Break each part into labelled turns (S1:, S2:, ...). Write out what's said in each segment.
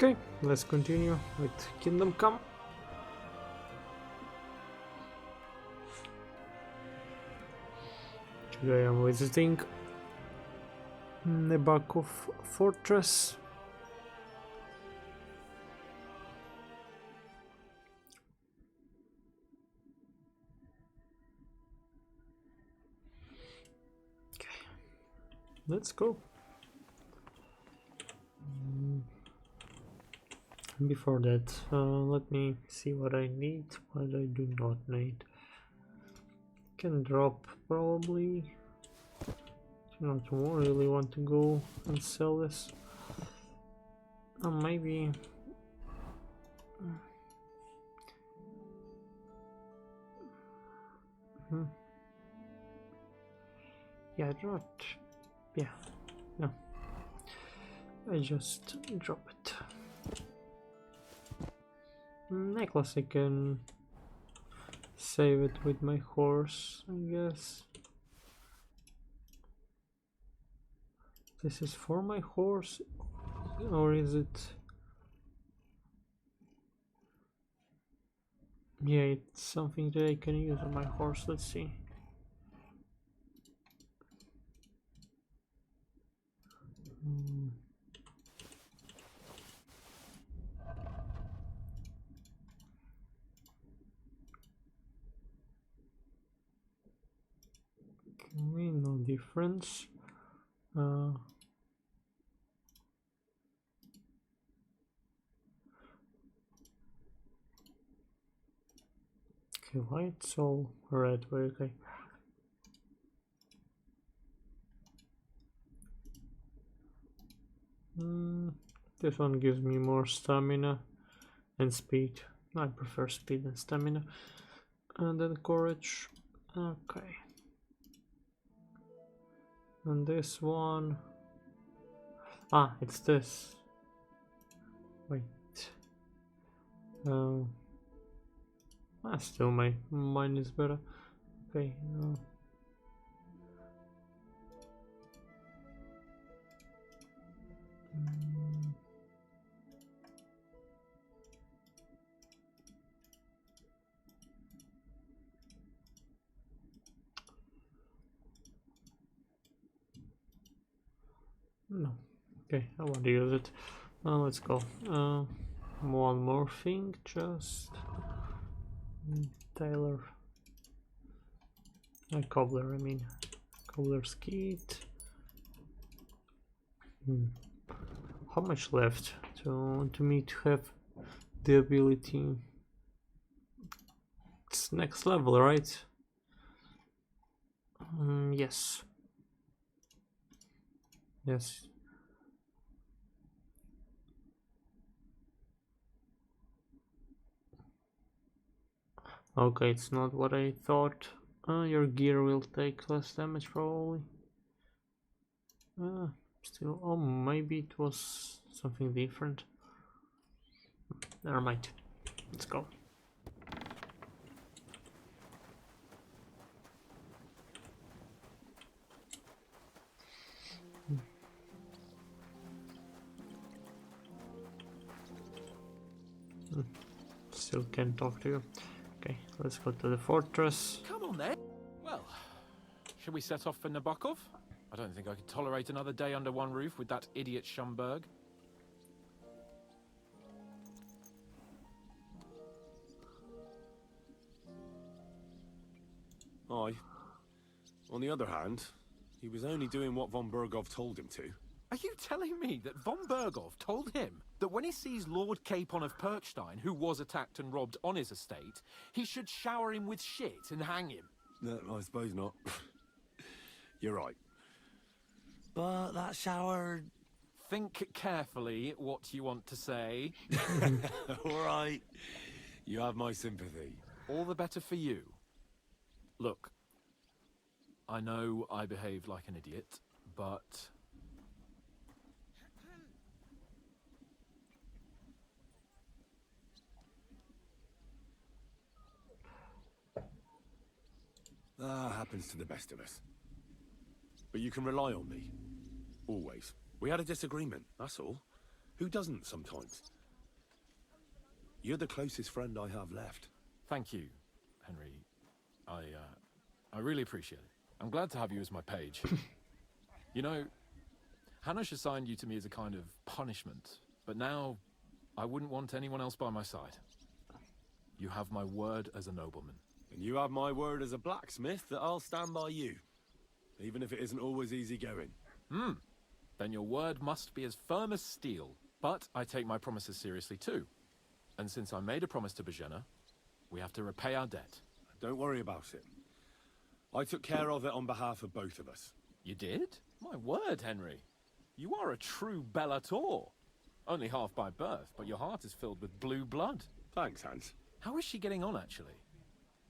S1: Okay, let's continue with Kingdom Come. Today I'm visiting Nebakov Fortress. Okay, let's go. Before that, let me see what I need, what I do not need. Can drop probably. Do not really want to go and sell this. Maybe. Yeah, not. Yeah, no. I just drop it. Necklace, I can save it with my horse, I guess. This is for my horse, or is it? Yeah, it's something that I can use on my horse. Let's see. Okay, no difference. Okay, why it's all red? Okay. This one gives me more stamina and speed. I prefer speed and stamina. And then courage. Okay. And this one. It's this. Wait. Still mine is better. Okay. No. Okay, I want to use it. Let's go. One more thing, just Taylor. Cobbler, I mean. Cobbler's kit. How much left to me to have the ability? It's next level, right? Yes. Yes. Okay, it's not what I thought. Your gear will take less damage probably. Still, maybe it was something different. Never mind. Let's go. Still can't talk to you. Okay, let's go to the fortress.
S2: Come on then. Well, should we set off for Nebakov? I don't think I could tolerate another day under one roof with that idiot Schumberg.
S3: Aye. On the other hand, he was only doing what von Bergov told him to.
S2: Are you telling me that von Bergov told him that when he sees Lord Capon of Perchstein, who was attacked and robbed on his estate, he should shower him with shit and hang him?
S3: No, I suppose not. You're right.
S4: But that shower...
S2: Think carefully what you want to say.
S3: All right. You have my sympathy.
S2: All the better for you. Look, I know I behaved like an idiot, but...
S3: That happens to the best of us. But you can rely on me. Always. We had a disagreement, that's all. Who doesn't sometimes? You're the closest friend I have left.
S2: Thank you, Henry. I really appreciate it. I'm glad to have you as my page. You know, Hanush assigned you to me as a kind of punishment, but now I wouldn't want anyone else by my side. You have my word as a nobleman.
S3: And you have my word as a blacksmith that I'll stand by you. Even if it isn't always easy going.
S2: Then your word must be as firm as steel. But I take my promises seriously too. And since I made a promise to Bajena, we have to repay our debt.
S3: Don't worry about it. I took care of it on behalf of both of us.
S2: You did? My word, Henry. You are a true Bellator. Only half by birth, but your heart is filled with blue blood.
S3: Thanks, Hans.
S2: How is she getting on, actually?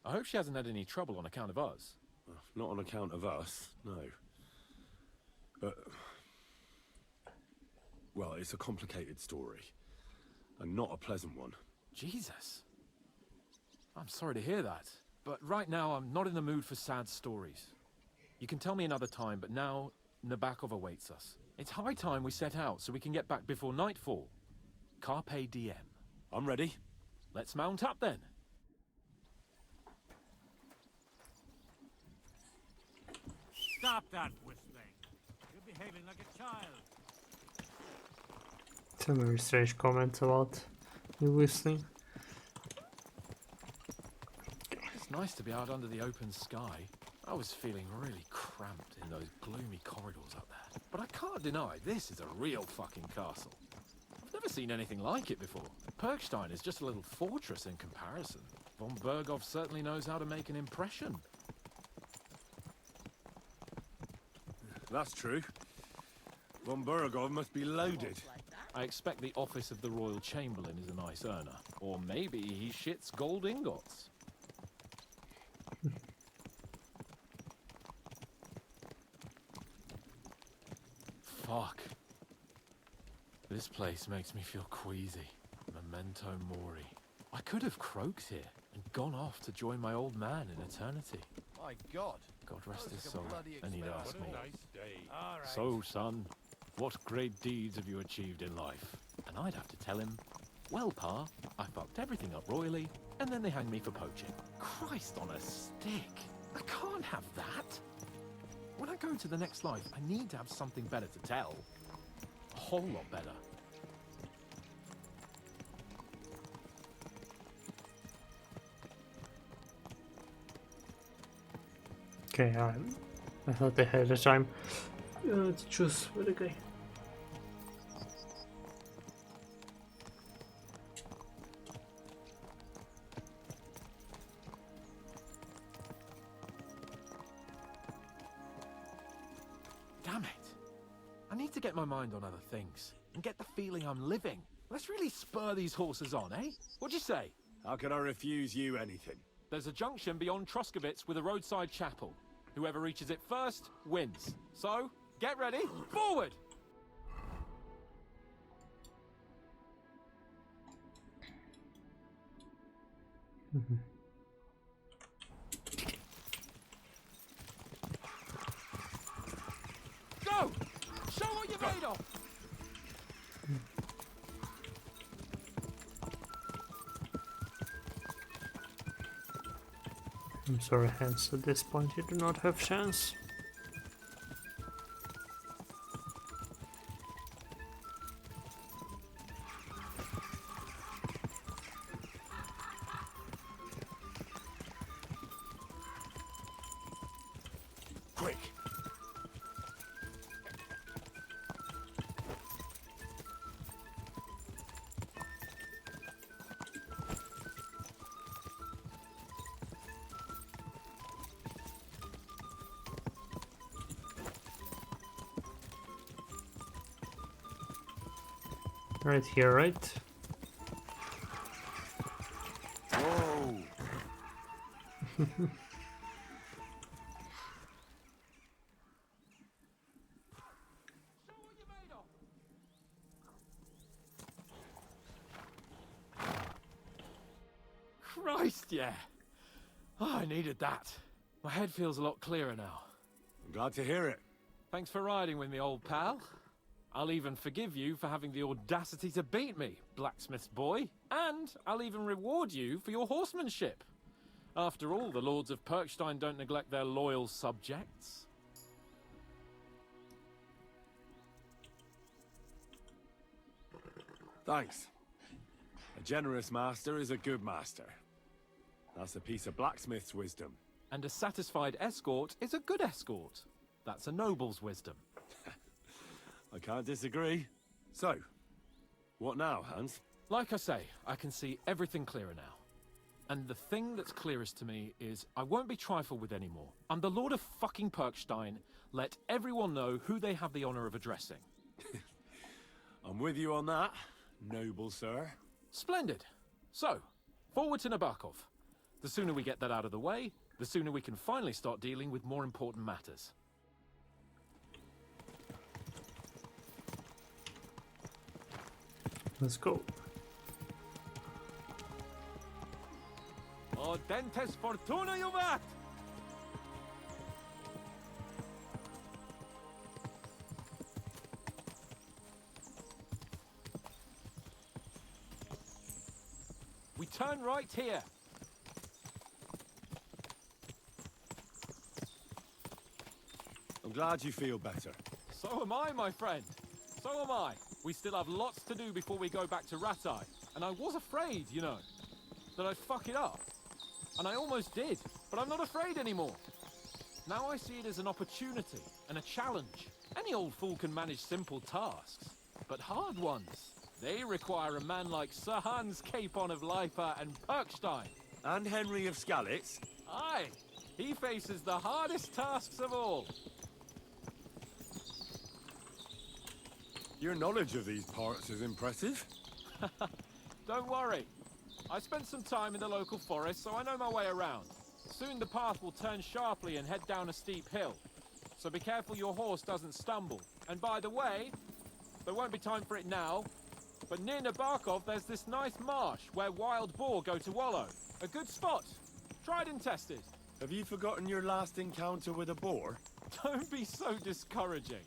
S2: I hope she hasn't had any trouble on account of us.
S3: Not on account of us, no. But... well, it's a complicated story. And not a pleasant one.
S2: Jesus. I'm sorry to hear that. But right now, I'm not in the mood for sad stories. You can tell me another time, but now Nebakov awaits us. It's high time we set out so we can get back before nightfall. Carpe diem.
S3: I'm ready.
S2: Let's mount up then.
S5: Stop that whistling. You're behaving like a child.
S1: Some very strange comments about you whistling.
S2: It's nice to be out under the open sky. I was feeling really cramped in those gloomy corridors up there. But I can't deny, this is a real fucking castle. I've never seen anything like it before. Perkstein is just a little fortress in comparison. Von Berghoff certainly knows how to make an impression.
S3: That's true. Von Berghoff must be loaded.
S2: I expect the office of the Royal Chamberlain is a nice earner. Or maybe he shits gold ingots. Fuck. This place makes me feel queasy. Memento mori. I could have croaked here and gone off to join my old man in eternity.
S6: My God.
S2: God rest his
S6: Looks like a
S2: soul.
S6: bloody
S2: And he'd
S6: experiment.
S2: ask me,
S5: All right.
S2: "So, son, what great deeds have you achieved in life?" And I'd have to tell him, "Well, Pa, I fucked everything up royally, and then they hanged me for poaching." Christ on a stick. I can't have that. When I go to the next life, I need to have something better to tell. A whole lot better.
S1: Okay, I thought they had a time to choose with the guy.
S2: Damn it. I need to get my mind on other things and get the feeling I'm living. Let's really spur these horses on, eh? What'd you say?
S3: How can I refuse you anything?
S2: There's a junction beyond Troskowitz with a roadside chapel. Whoever reaches it first wins. So, get ready, forward! Go! Show what you're made of!
S1: I'm sorry, Hans, at this point you do not have chance.
S3: Quick!
S1: Right here, right?
S3: Whoa!
S2: Christ, yeah. Oh, I needed that. My head feels a lot clearer now.
S3: I'm glad to hear it.
S2: Thanks for riding with me, old pal. I'll even forgive you for having the audacity to beat me, blacksmith's boy. And I'll even reward you for your horsemanship. After all, the lords of Perkstein don't neglect their loyal subjects.
S3: Thanks. A generous master is a good master. That's a piece of blacksmith's wisdom.
S2: And a satisfied escort is a good escort. That's a noble's wisdom.
S3: I can't disagree. So, what now, Hans?
S2: Like I say, I can see everything clearer now. And the thing that's clearest to me is I won't be trifled with anymore. I'm the Lord of fucking Perkstein. Let everyone know who they have the honor of addressing.
S3: I'm with you on that, noble sir.
S2: Splendid. So, forward to Nebakov. The sooner we get that out of the way, the sooner we can finally start dealing with more important matters.
S1: Let's go.
S2: Audentes fortuna juvat! We turn right here.
S3: I'm glad you feel better.
S2: So am I, my friend. So am I. We still have lots to do before we go back to Ratai. And I was afraid, you know, that I'd fuck it up. And I almost did, but I'm not afraid anymore. Now I see it as an opportunity and a challenge. Any old fool can manage simple tasks, but hard ones, they require a man like Sir Hans Capon of Leipa and Perkstein.
S3: And Henry of Skalitz.
S2: Aye, he faces the hardest tasks of all.
S3: Your knowledge of these parts is impressive.
S2: Don't worry. I spent some time in the local forest, so I know my way around. Soon the path will turn sharply and head down a steep hill. So be careful your horse doesn't stumble. And by the way, there won't be time for it now, but near Nebakov there's this nice marsh where wild boar go to wallow. A good spot. Tried and tested.
S3: Have you forgotten your last encounter with a boar?
S2: Don't be so discouraging.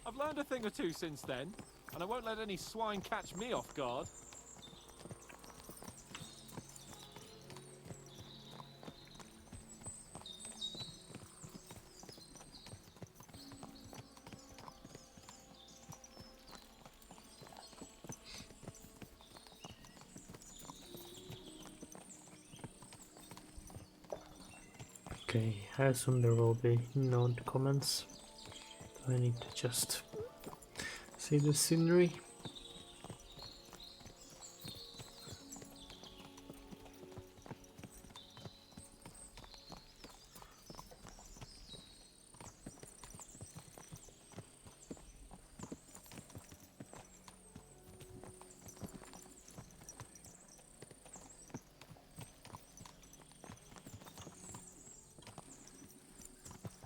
S2: I've learned a thing or two since then, and I won't let any swine catch me off guard.
S1: Okay, I assume there will be no comments. I need to just see the scenery.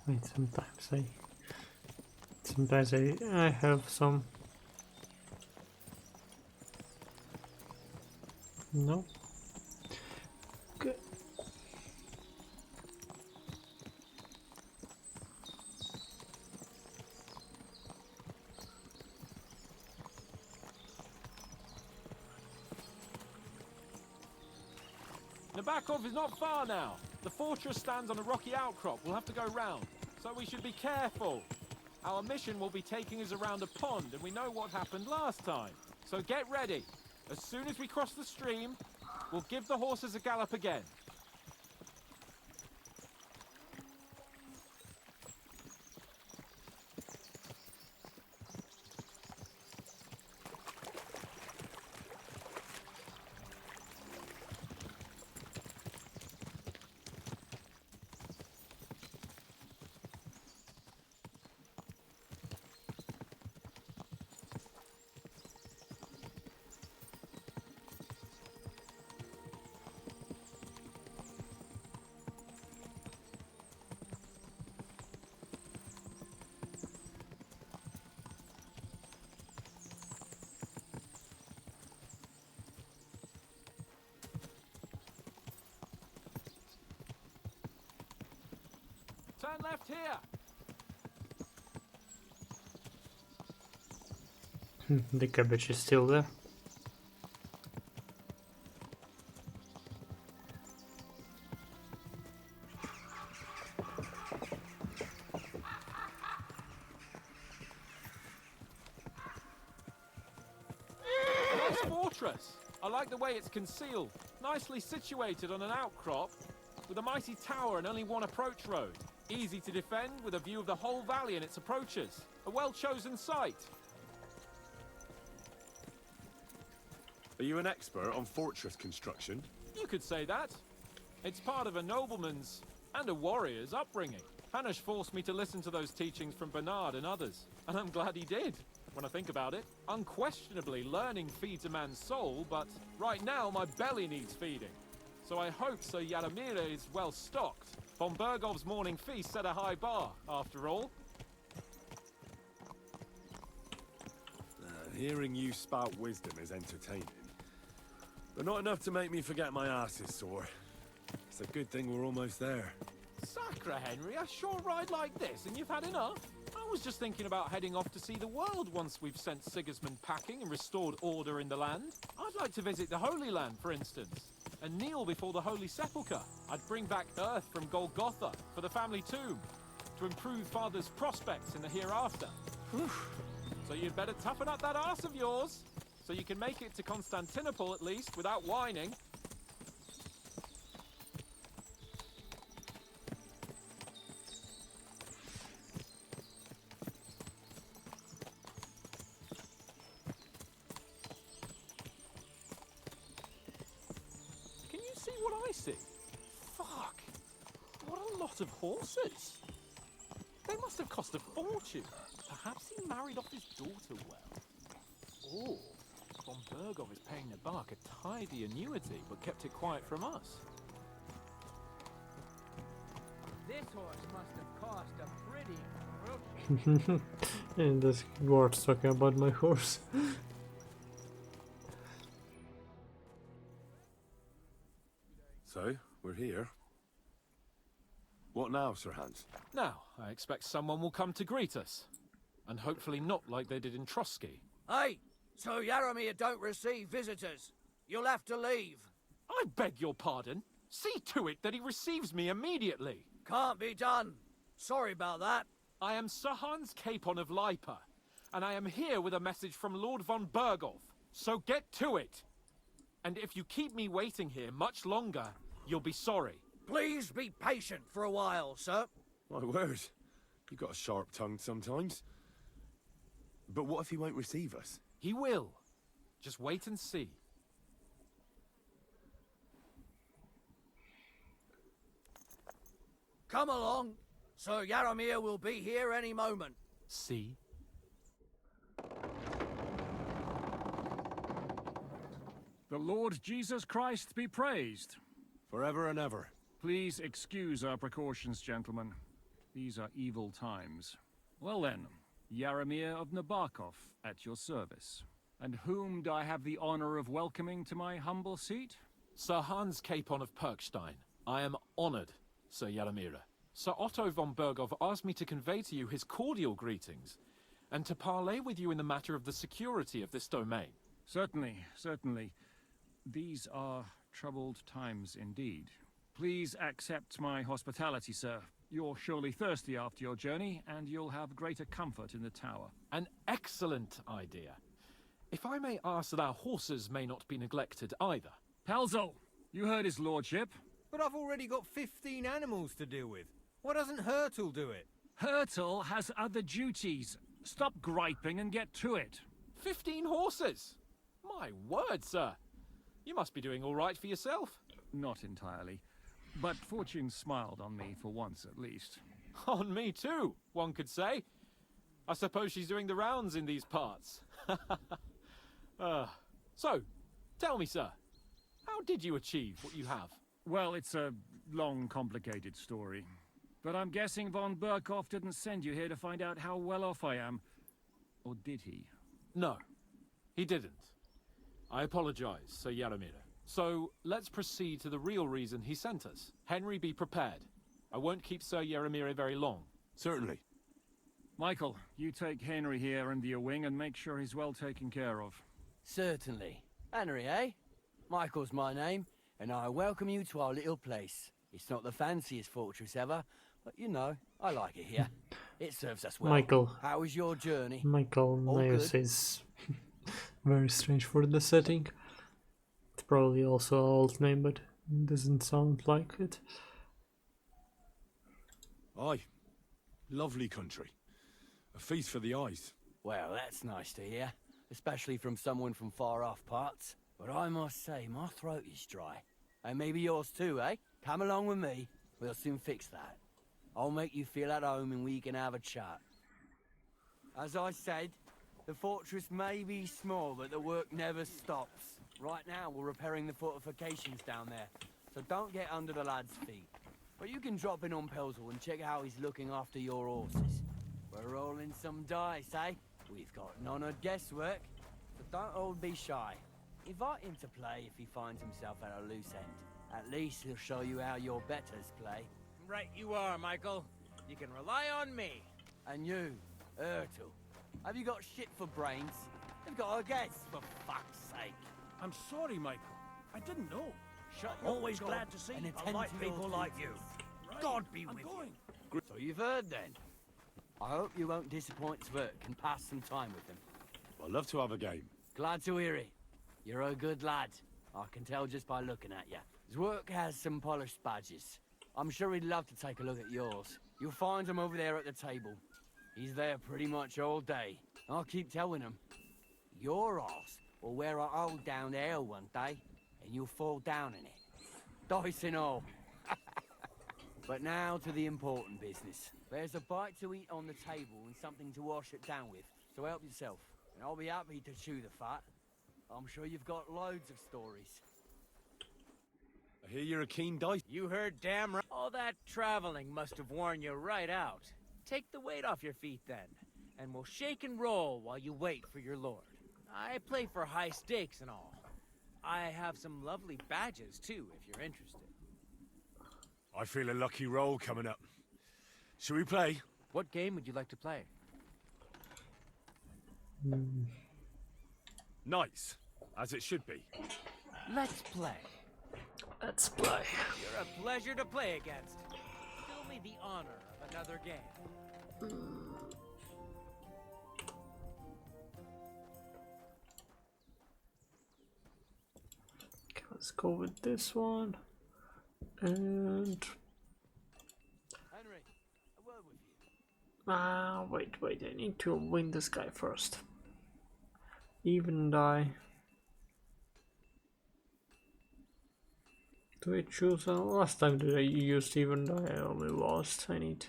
S1: Wait, sometimes I have some. No. Okay.
S2: Nebakov is not far now. The fortress stands on a rocky outcrop. We'll have to go round, so we should be careful. Our mission will be taking us around a pond, and we know what happened last time. So get ready. As soon as we cross the stream, we'll give the horses a gallop again. Turn left here.
S1: The cabbage is still there.
S2: Nice fortress. I like the way it's concealed. Nicely situated on an outcrop, with a mighty tower and only one approach road. Easy to defend, with a view of the whole valley and its approaches. A well-chosen site.
S3: Are you an expert on fortress construction?
S2: You could say that. It's part of a nobleman's and a warrior's upbringing. Hanush forced me to listen to those teachings from Bernard and others, and I'm glad he did. When I think about it, unquestionably learning feeds a man's soul, but right now my belly needs feeding. So I hope Sir Yaramira is well stocked. Von Bergov's morning feast set a high bar, after all.
S3: Hearing you spout wisdom is entertaining, but not enough to make me forget my ass is sore. It's a good thing we're almost there.
S2: Sacre, Henry, a short ride like this and you've had enough? I was just thinking about heading off to see the world once we've sent Sigismund packing and restored order in the land. I'd like to visit the Holy Land, for instance, and kneel before the Holy Sepulchre. I'd bring back earth from Golgotha for the family tomb, to improve Father's prospects in the hereafter. So you'd better toughen up that arse of yours, so you can make it to Constantinople at least, without whining. Can you see what I see? Fuck! What a lot of horses! They must have cost a fortune. Perhaps he married off his daughter well. Oh, Von Bergov is paying Nebakov a tidy annuity, but kept it quiet from us.
S5: This horse must have cost a pretty
S1: And this guard's talking about my horse.
S3: So, we're here. What now, Sir Hans?
S2: Now, I expect someone will come to greet us. And hopefully not like they did in Trosky.
S4: Hey, so Yaramir don't receive visitors. You'll have to leave.
S2: I beg your pardon. See to it that he receives me immediately.
S4: Can't be done. Sorry about that.
S2: I am Sir Hans Capon of Lipa, and I am here with a message from Lord von Bergov. So get to it. And if you keep me waiting here much longer, you'll be sorry.
S4: Please be patient for a while, sir.
S3: My word. You got a sharp tongue sometimes. But what if he won't receive us?
S2: He will. Just wait and see.
S4: Come along. Sir Yaramir will be here any moment.
S2: See?
S6: The Lord Jesus Christ be praised.
S3: Forever and ever.
S6: Please excuse our precautions, gentlemen. These are evil times. Well then, Yaramir of Nebakov, at your service. And whom do I have the honor of welcoming to my humble seat?
S2: Sir Hans Capon of Perkstein. I am honored, Sir Yaramira. Sir Otto von Bergov asked me to convey to you his cordial greetings, and to parley with you in the matter of the security of this domain.
S6: Certainly, certainly. These are troubled times indeed. Please accept my hospitality, sir. You're surely thirsty after your journey, and you'll have greater comfort in the tower.
S2: An excellent idea. If I may ask that our horses may not be neglected either.
S6: Pelzel, you heard his lordship.
S5: But I've already got 15 animals to deal with. Why doesn't Hurtle do it?
S6: Hurtle has other duties. Stop griping and get to it.
S2: 15 horses! My word, sir. You must be doing all right for yourself.
S6: Not entirely. But fortune smiled on me for once at least.
S2: On me too, one could say. I suppose she's doing the rounds in these parts. So, tell me, sir, how did you achieve what you have?
S6: Well, it's a long, complicated story. But I'm guessing von Berkov didn't send you here to find out how well off I am. Or did he?
S2: No, he didn't. I apologize, Sir Yaramira. So, let's proceed to the real reason he sent us. Henry, be prepared. I won't keep Sir Yaramira very long.
S3: Certainly.
S6: Michael, you take Henry here under your wing and make sure he's well taken care of.
S4: Certainly. Henry, eh? Michael's my name, and I welcome you to our little place. It's not the fanciest fortress ever, but you know, I like it here. It serves us well.
S1: Michael.
S4: How was your journey?
S1: Michael
S4: All
S1: Myers
S4: good?
S1: is very strange for the setting. It's probably also an old name, but it doesn't sound like it.
S3: Aye. Lovely country. A feast for the eyes.
S4: Well, that's nice to hear, especially from someone from far off parts. But I must say, my throat is dry. And maybe yours too, eh? Come along with me. We'll soon fix that. I'll make you feel at home and we can have a chat. As I said, the fortress may be small, but the work never stops. Right now, we're repairing the fortifications down there, so don't get under the lad's feet. But you can drop in on Pelzel and check how he's looking after your horses. We're rolling some dice, eh? We've got none of guesswork, so don't all be shy. Invite him to play if he finds himself at a loose end. At least he'll show you how your betters play.
S5: Right you are, Michael. You can rely on me.
S4: And you, Ertul, have you got shit for brains? You've got a guess, for fuck's sake.
S5: I'm sorry, Michael. I didn't know.
S4: Shut your
S5: Always
S4: gob
S5: glad to see
S4: and attend
S5: polite
S4: to your
S5: people like you.
S4: duties.
S5: God be with you.
S4: So you've heard then. I hope you won't disappoint Svert and pass some time with him.
S3: I'd love to have a game.
S4: Glad to hear it. You're a good lad. I can tell just by looking at you. His work has some polished badges. I'm sure he'd love to take a look at yours. You'll find him over there at the table. He's there pretty much all day. I'll keep telling him. Your arse will wear a hole down there one day, and you'll fall down in it. Dice and all. But now to the important business. There's a bite to eat on the table and something to wash it down with, so help yourself. And I'll be happy to chew the fat. I'm sure you've got loads of stories.
S3: I hear you're a keen dice.
S5: You heard damn right. All that traveling must have worn you right out. Take the weight off your feet then, and we'll shake and roll while you wait for your lord. I play for high stakes and all. I have some lovely badges too, if you're interested.
S3: I feel a lucky roll coming up. Shall we play?
S5: What game would you like to play?
S3: Nice, as it should be.
S5: Let's play.
S1: Let's play.
S5: You're a pleasure to play against. Fill me the honor of another game.
S1: Okay, let's go with this one. And
S4: Henry, a word with you.
S1: wait, I need to win this guy first. Even die. Do I choose? Last time that I used even die, I only lost. I need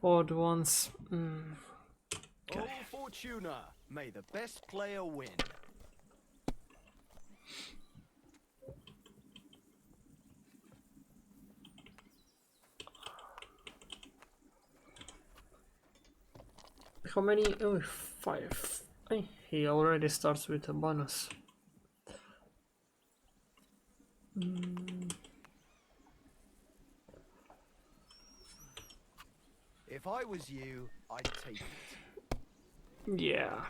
S1: odd ones. Okay.
S7: Oh, Fortuna, may the best player win.
S1: How many? Oh, 5. Hey, he already starts with a bonus.
S7: If I was you, I'd take it.
S1: Yeah,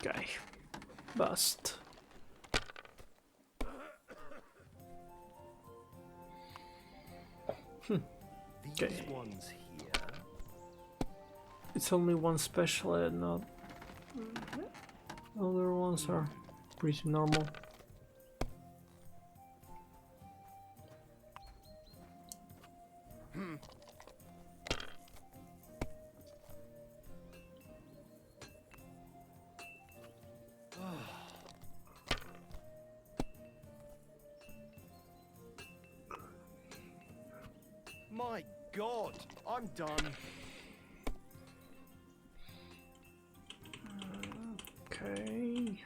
S1: okay. Bust.
S7: These
S1: Okay.
S7: ones here.
S1: It's only one special and not. Other ones are pretty normal.
S7: My God, I'm done.
S1: Okay.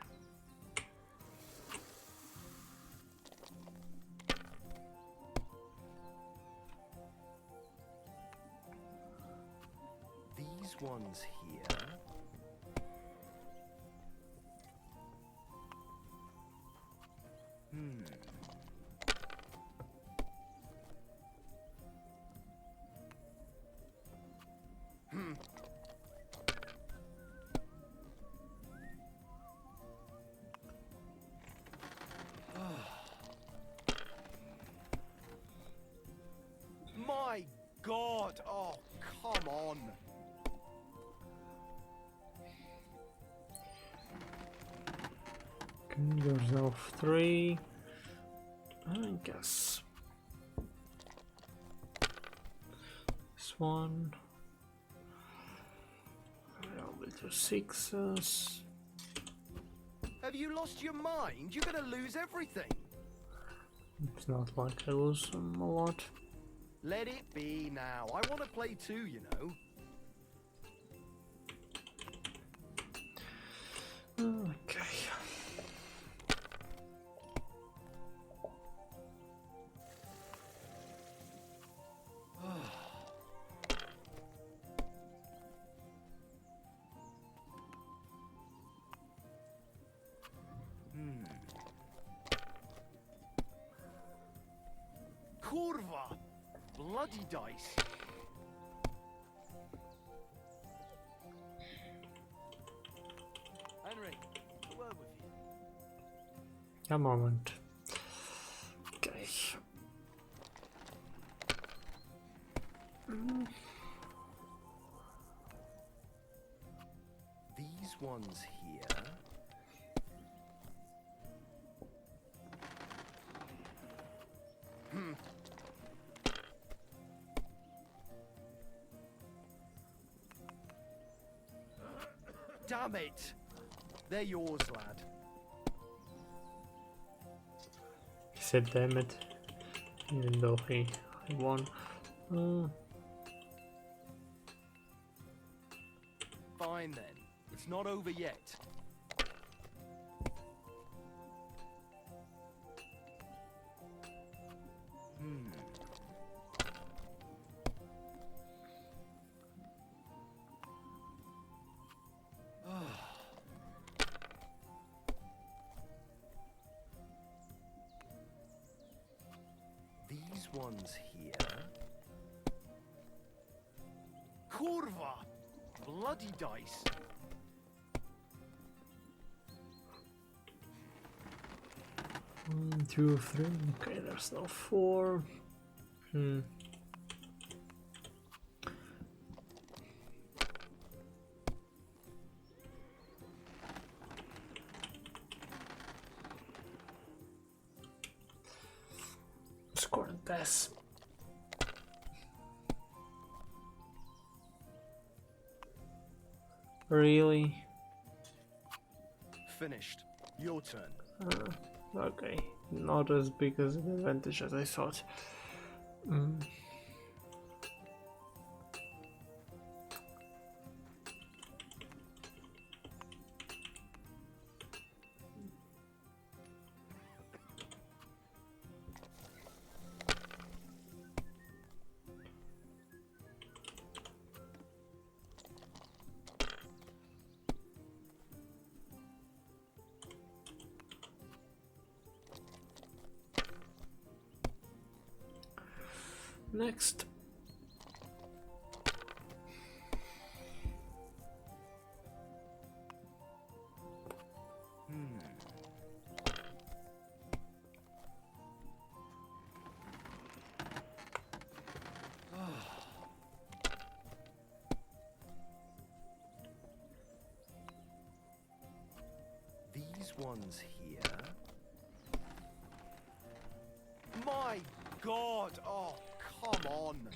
S7: These ones here. on!
S1: Okay, yourself 3. I guess this one. I'll be 2 6s.
S7: Have you lost your mind? You're gonna lose everything.
S1: It's not like I lose them a lot.
S7: Let it be now. I want to play too, you know.
S1: Okay.
S7: Kurva! Bloody dice.
S4: Henry, a word with you.
S1: A moment. Okay.
S7: These ones here. Damn it! They're yours, lad.
S1: He said damn it, even though he won.
S7: Fine then. It's not over yet. These ones here. Kurva! Bloody dice.
S1: 1, 2, 3. Okay, there's no 4. Score and pass. Really?
S7: Finished. Your turn.
S1: Okay, not as big as an advantage as I thought. Next.
S7: These ones here. My God! Oh, come on!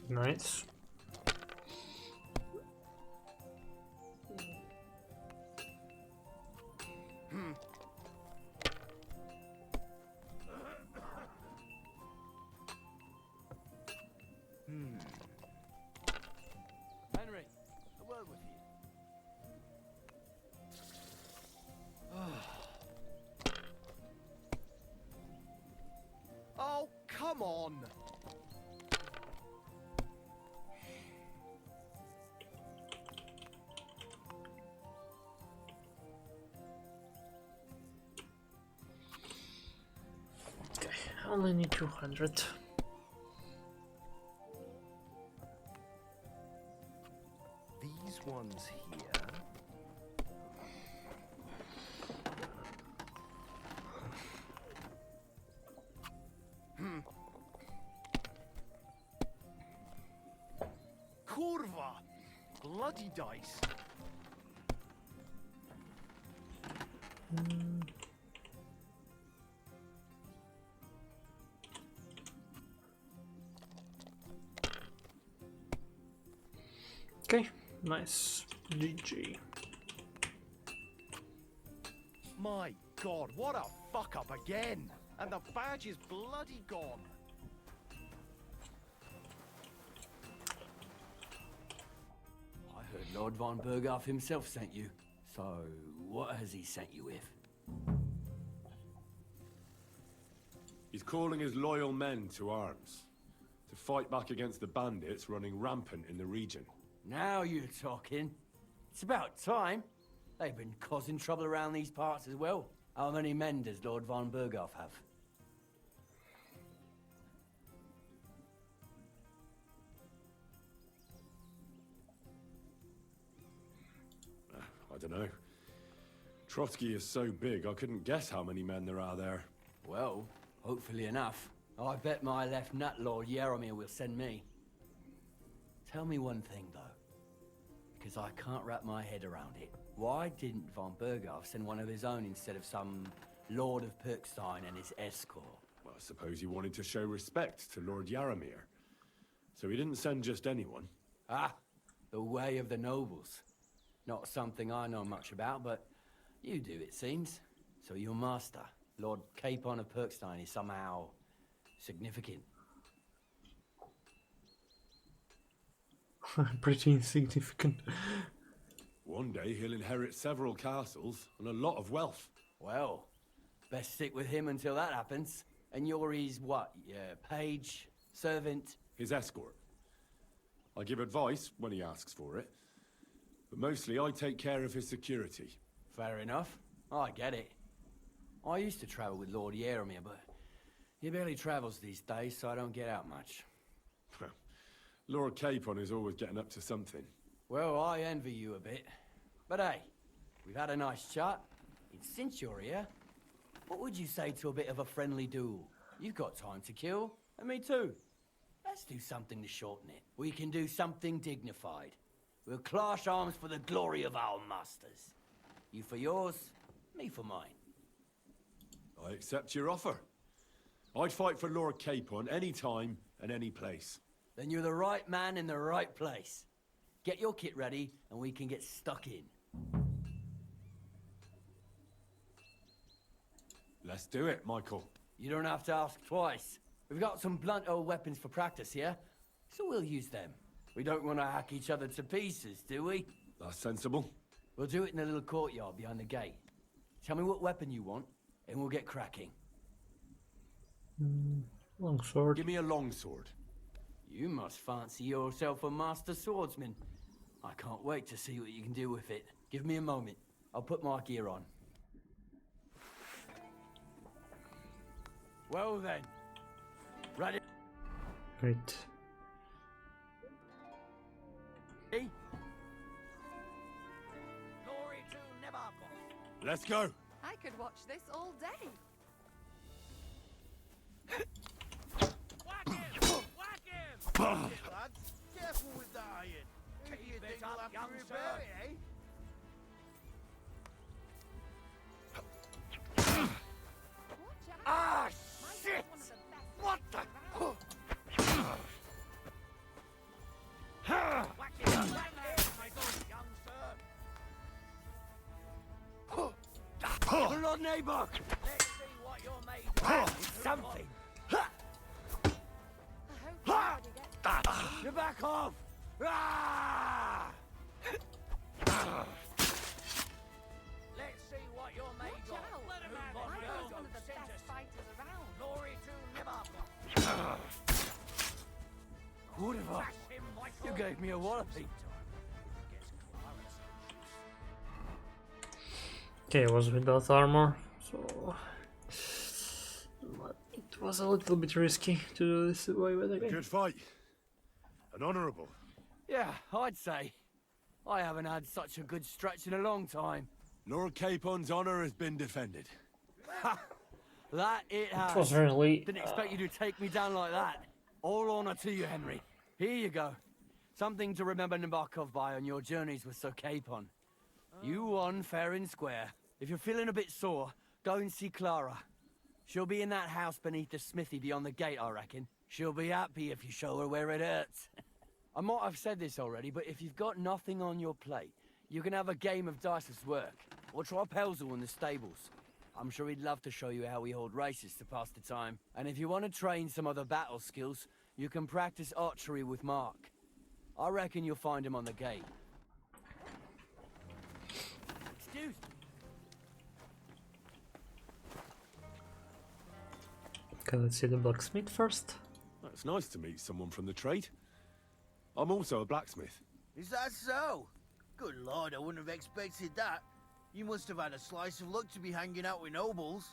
S1: Nice.
S4: Henry, a word with you.
S7: Oh, come on!
S1: Okay, I only need 200.
S7: These ones here. Never! Bloody dice.
S1: Okay, nice. GG.
S7: My god, what a fuck up again! And the badge is bloody gone.
S4: I heard Lord von Berghoff himself sent you. So, what has he sent you with?
S3: He's calling his loyal men to arms. To fight back against the bandits running rampant in the region.
S4: Now you're talking. It's about time. They've been causing trouble around these parts as well. How many men does Lord von Berghoff have?
S3: I don't know. Trosky is so big, I couldn't guess how many men there are there.
S4: Well, hopefully enough. I bet my left nut Lord Yaromir will send me. Tell me one thing, though. Because I can't wrap my head around it. Why didn't von Berghoff send one of his own instead of some Lord of Perkstein and his escort?
S3: Well, I suppose he wanted to show respect to Lord Yaromir. So he didn't send just anyone.
S4: Ah, the way of the nobles. Not something I know much about, but you do, it seems. So your master, Lord Capon of Perkstein, is somehow significant.
S1: Pretty insignificant.
S3: One day he'll inherit several castles and a lot of wealth.
S4: Well, best stick with him until that happens. And you're his what? Page? Servant?
S3: His escort. I give advice when he asks for it. But mostly I take care of his security.
S4: Fair enough. I get it. I used to travel with Lord Yaromir, but he barely travels these days, so I don't get out much.
S3: Lord Capon is always getting up to something.
S4: Well, I envy you a bit. But hey, we've had a nice chat. And since you're here, what would you say to a bit of a friendly duel? You've got time to kill, and me too. Let's do something to shorten it. We can do something dignified. We'll clash arms for the glory of our masters. You for yours, me for mine.
S3: I accept your offer. I'd fight for Lord Capon any time and any place.
S4: Then you're the right man in the right place. Get your kit ready, and we can get stuck in.
S3: Let's do it, Michael.
S4: You don't have to ask twice. We've got some blunt old weapons for practice here, so we'll use them. We don't want to hack each other to pieces, do we?
S3: That's sensible.
S4: We'll do it in the little courtyard behind the gate. Tell me what weapon you want, and we'll get cracking.
S1: Longsword.
S3: Give me a longsword.
S4: You must fancy yourself a master swordsman. I can't wait to see what you can do with it. Give me a moment. I'll put my gear on. Well then. Ready?
S1: Right.
S5: Glory to Nebakov.
S3: Let's go.
S8: I could watch this all day.
S5: Whack him! Whack him!
S7: Lads, careful with that iron. Who do you
S5: Keep it
S7: think will
S5: up,
S7: have to
S5: young
S7: repair
S5: sir.
S7: it, eh?
S8: Watch out.
S7: Ah,
S8: Mike's
S7: shit!
S8: one of the best
S7: What the?
S8: around.
S5: Whack him! Whack him, my good young sir!
S4: Lord Nebakov!
S5: Let's see what you're made of.
S4: Something!
S8: I hope everybody gets
S4: Nebakov! Ah!
S5: Let's see what you're made
S8: Watch
S5: of.
S8: out.
S5: Let him have
S8: Mike
S5: it.
S8: is one of the best fighters around.
S5: Glory to Nebakov.
S4: Who'd have
S5: Smash him, Michael.
S4: You gave me a walloping.
S1: Okay, it was without armor, so it was a little bit risky to do this way with the
S3: A
S1: game.
S3: good fight. An honourable.
S4: Yeah, I'd say. I haven't had such a good stretch in a long time.
S3: Lord Capon's honour has been defended.
S4: That it has.
S1: It was really
S4: Didn't expect you to take me down like that. All honor to you, Henry. Here you go. Something to remember Nebakov by on your journeys with Sir Capon. You won fair and square. If you're feeling a bit sore, go and see Clara. She'll be in that house beneath the smithy beyond the gate, I reckon. She'll be happy if you show her where it hurts. I might have said this already, but if you've got nothing on your plate, you can have a game of dice's work, or try Pelzel in the stables. I'm sure he'd love to show you how we hold races to pass the time. And if you want to train some other battle skills, you can practice archery with Mark. I reckon you'll find him on the gate. Excuse me.
S1: Okay, let's see the blacksmith first.
S3: It's nice to meet someone from the trade. I'm also a blacksmith.
S9: Is that so? Good lord, I wouldn't have expected that. You must have had a slice of luck to be hanging out with nobles.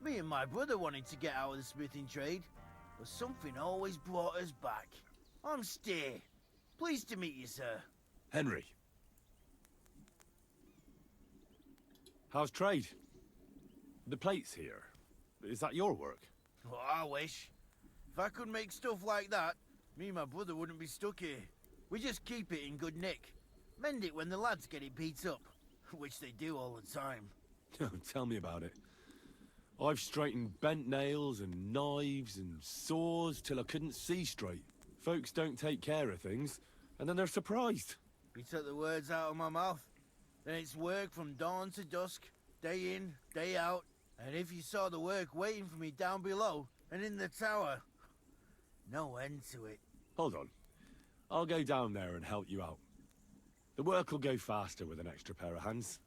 S9: Me and my brother wanted to get out of the smithing trade, but something always brought us back. I'm Steer. Pleased to meet you, sir.
S3: Henry. How's trade? The plates here. Is that your work?
S9: Well, I wish. If I could make stuff like that, me and my brother wouldn't be stuck here. We just keep it in good nick. Mend it when the lads get it beat up, which they do all the time.
S3: Tell me about it. I've straightened bent nails and knives and saws till I couldn't see straight. Folks don't take care of things, and then they're surprised.
S9: You took the words out of my mouth. Then it's work from dawn to dusk, day in, day out. And if you saw the work waiting for me down below and in the tower, no end to it.
S3: Hold on. I'll go down there and help you out. The work will go faster with an extra pair of hands.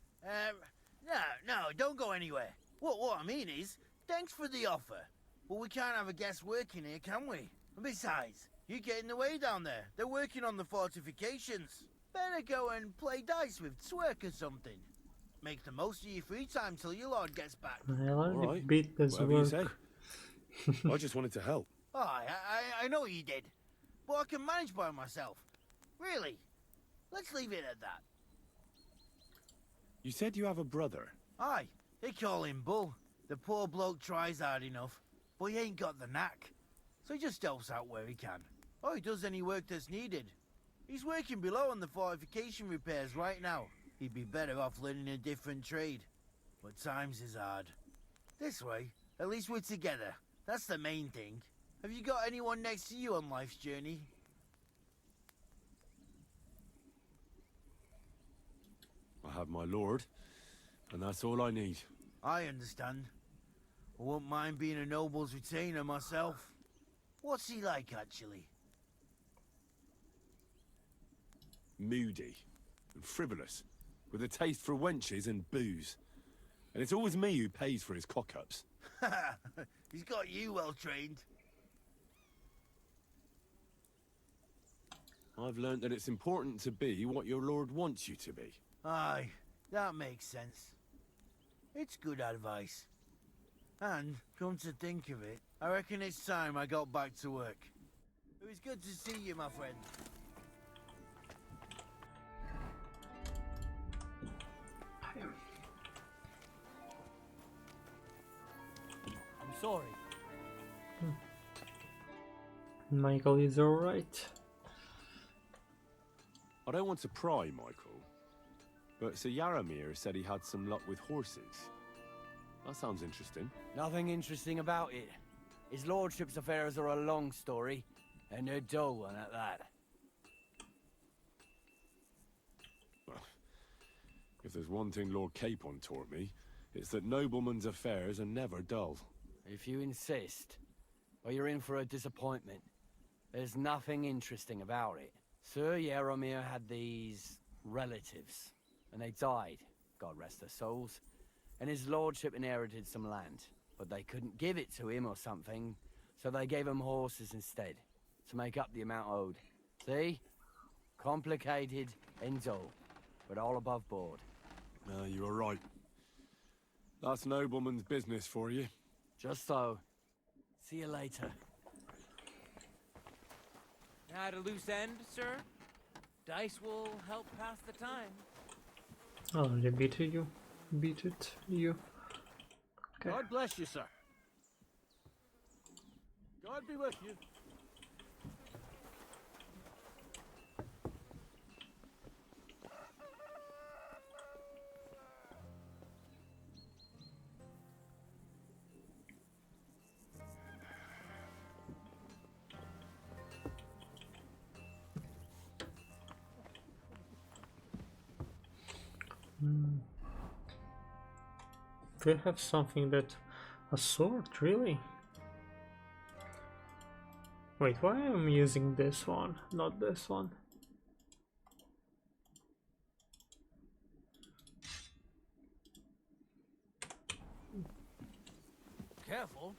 S9: No, don't go anywhere. What I mean is, thanks for the offer. But we can't have a guest working here, can we? And besides, you get in the way down there. They're working on the fortifications. Better go and play dice with Twerk or something. Make the most of your free time till your lord gets back.
S1: Well, I
S3: Alright,
S1: beat this
S3: whatever you
S1: work.
S3: say. I just wanted to help.
S9: Oh, I know you did. But I can manage by myself. Really. Let's leave it at that.
S3: You said you have a brother.
S9: Aye, they call him Bull. The poor bloke tries hard enough, but he ain't got the knack. So he just helps out where he can. Or he does any work that's needed. He's working below on the fortification repairs right now. He'd be better off learning a different trade. But times is hard. This way, at least we're together. That's the main thing. Have you got anyone next to you on life's journey?
S3: I have my lord, and that's all I need.
S9: I understand. I wouldn't mind being a noble's retainer myself. What's he like, actually?
S3: Moody and frivolous, with a taste for wenches and booze. And it's always me who pays for his cock-ups.
S9: He's got you well trained.
S3: I've learned that it's important to be what your lord wants you to be.
S9: Aye, that makes sense. It's good advice. And, come to think of it, I reckon it's time I got back to work. It was good to see you, my friend.
S4: I'm sorry.
S1: Michael is alright.
S3: I don't want to pry, Michael, but Sir Yaramir said he had some luck with horses. That sounds interesting.
S4: Nothing interesting about it. His lordship's affairs are a long story, and a dull one at that.
S3: Well, if there's one thing Lord Capon taught me, it's that noblemen's affairs are never dull.
S4: If you insist, well, you're in for a disappointment. There's nothing interesting about it. Sir Yaramir had these relatives, and they died, God rest their souls. And his lordship inherited some land, but they couldn't give it to him or something, so they gave him horses instead, to make up the amount owed. See? Complicated and dull, but all above board.
S3: You were right. That's nobleman's business for you.
S4: Just so. See you later.
S5: At a loose end, sir? Dice will help pass the time.
S1: Oh, they beat you. Beat it, you. Okay.
S7: God bless you, sir. God be with you.
S1: we have something that... a sword, really? Wait, why am I using this one, not this one?
S5: Careful.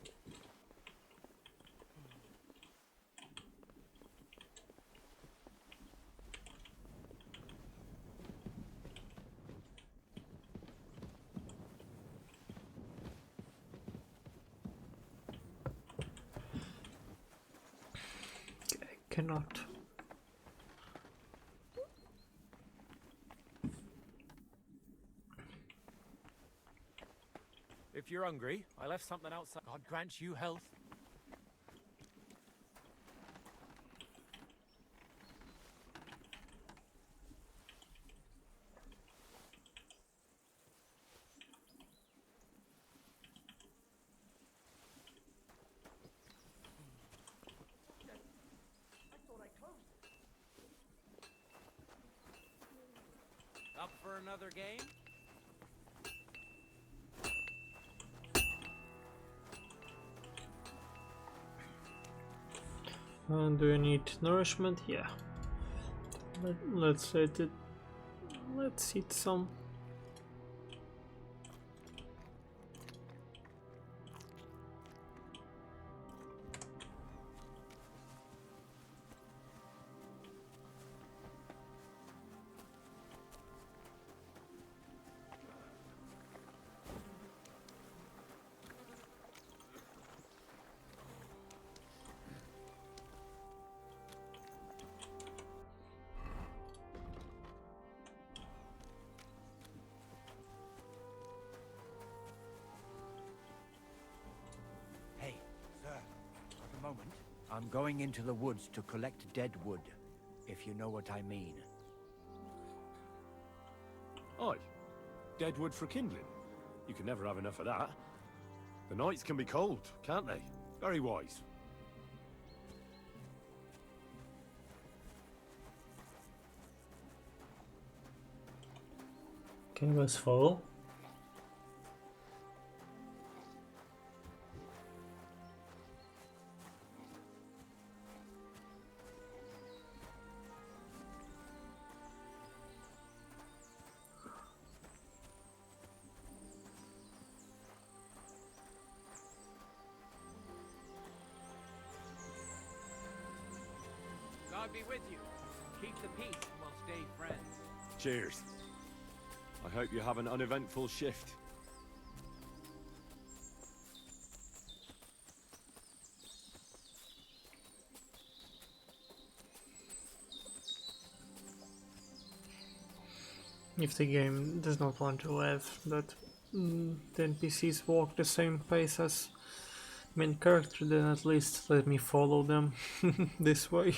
S1: Cannot.
S2: If you're hungry, I left something outside. God grant you health.
S5: Up for another game?
S1: And do you need nourishment? Yeah. Let's eat it. Let's eat some.
S4: I'm going into the woods to collect dead wood, if you know what I mean.
S3: Aye. Dead wood for kindling. You can never have enough of that. The nights can be cold, can't they? Very wise.
S1: Can you guys follow?
S5: God be with you. Keep the peace and we'll stay friends.
S3: Cheers. I hope you have an uneventful shift.
S1: If the game does not want to have that the NPCs walk the same pace as main character, then at least let me follow them this way.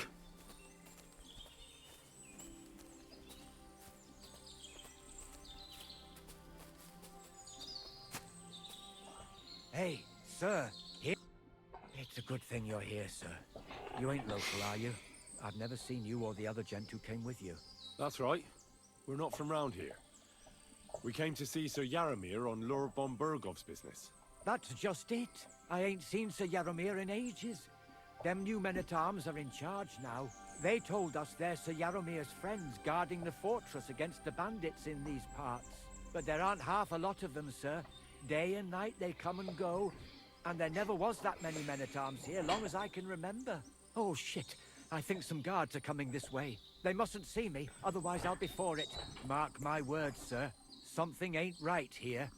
S4: Hey, sir, here. It's a good thing you're here, sir. You ain't local, are you? I've never seen you or the other gent who came with you.
S3: That's right. We're not from round here. We came to see Sir Yaramir on Lord von Bergov's business.
S4: That's just it. I ain't seen Sir Yaramir in ages. Them new men-at-arms are in charge now. They told us they're Sir Yaramir's friends guarding the fortress against the bandits in these parts. But there aren't half a lot of them, sir. Day and night they come and go. And there never was that many men-at-arms here, long as I can remember. Oh, shit. I think some guards are coming this way. They mustn't see me, otherwise I'll be for it. Mark my words, sir. Something ain't right here.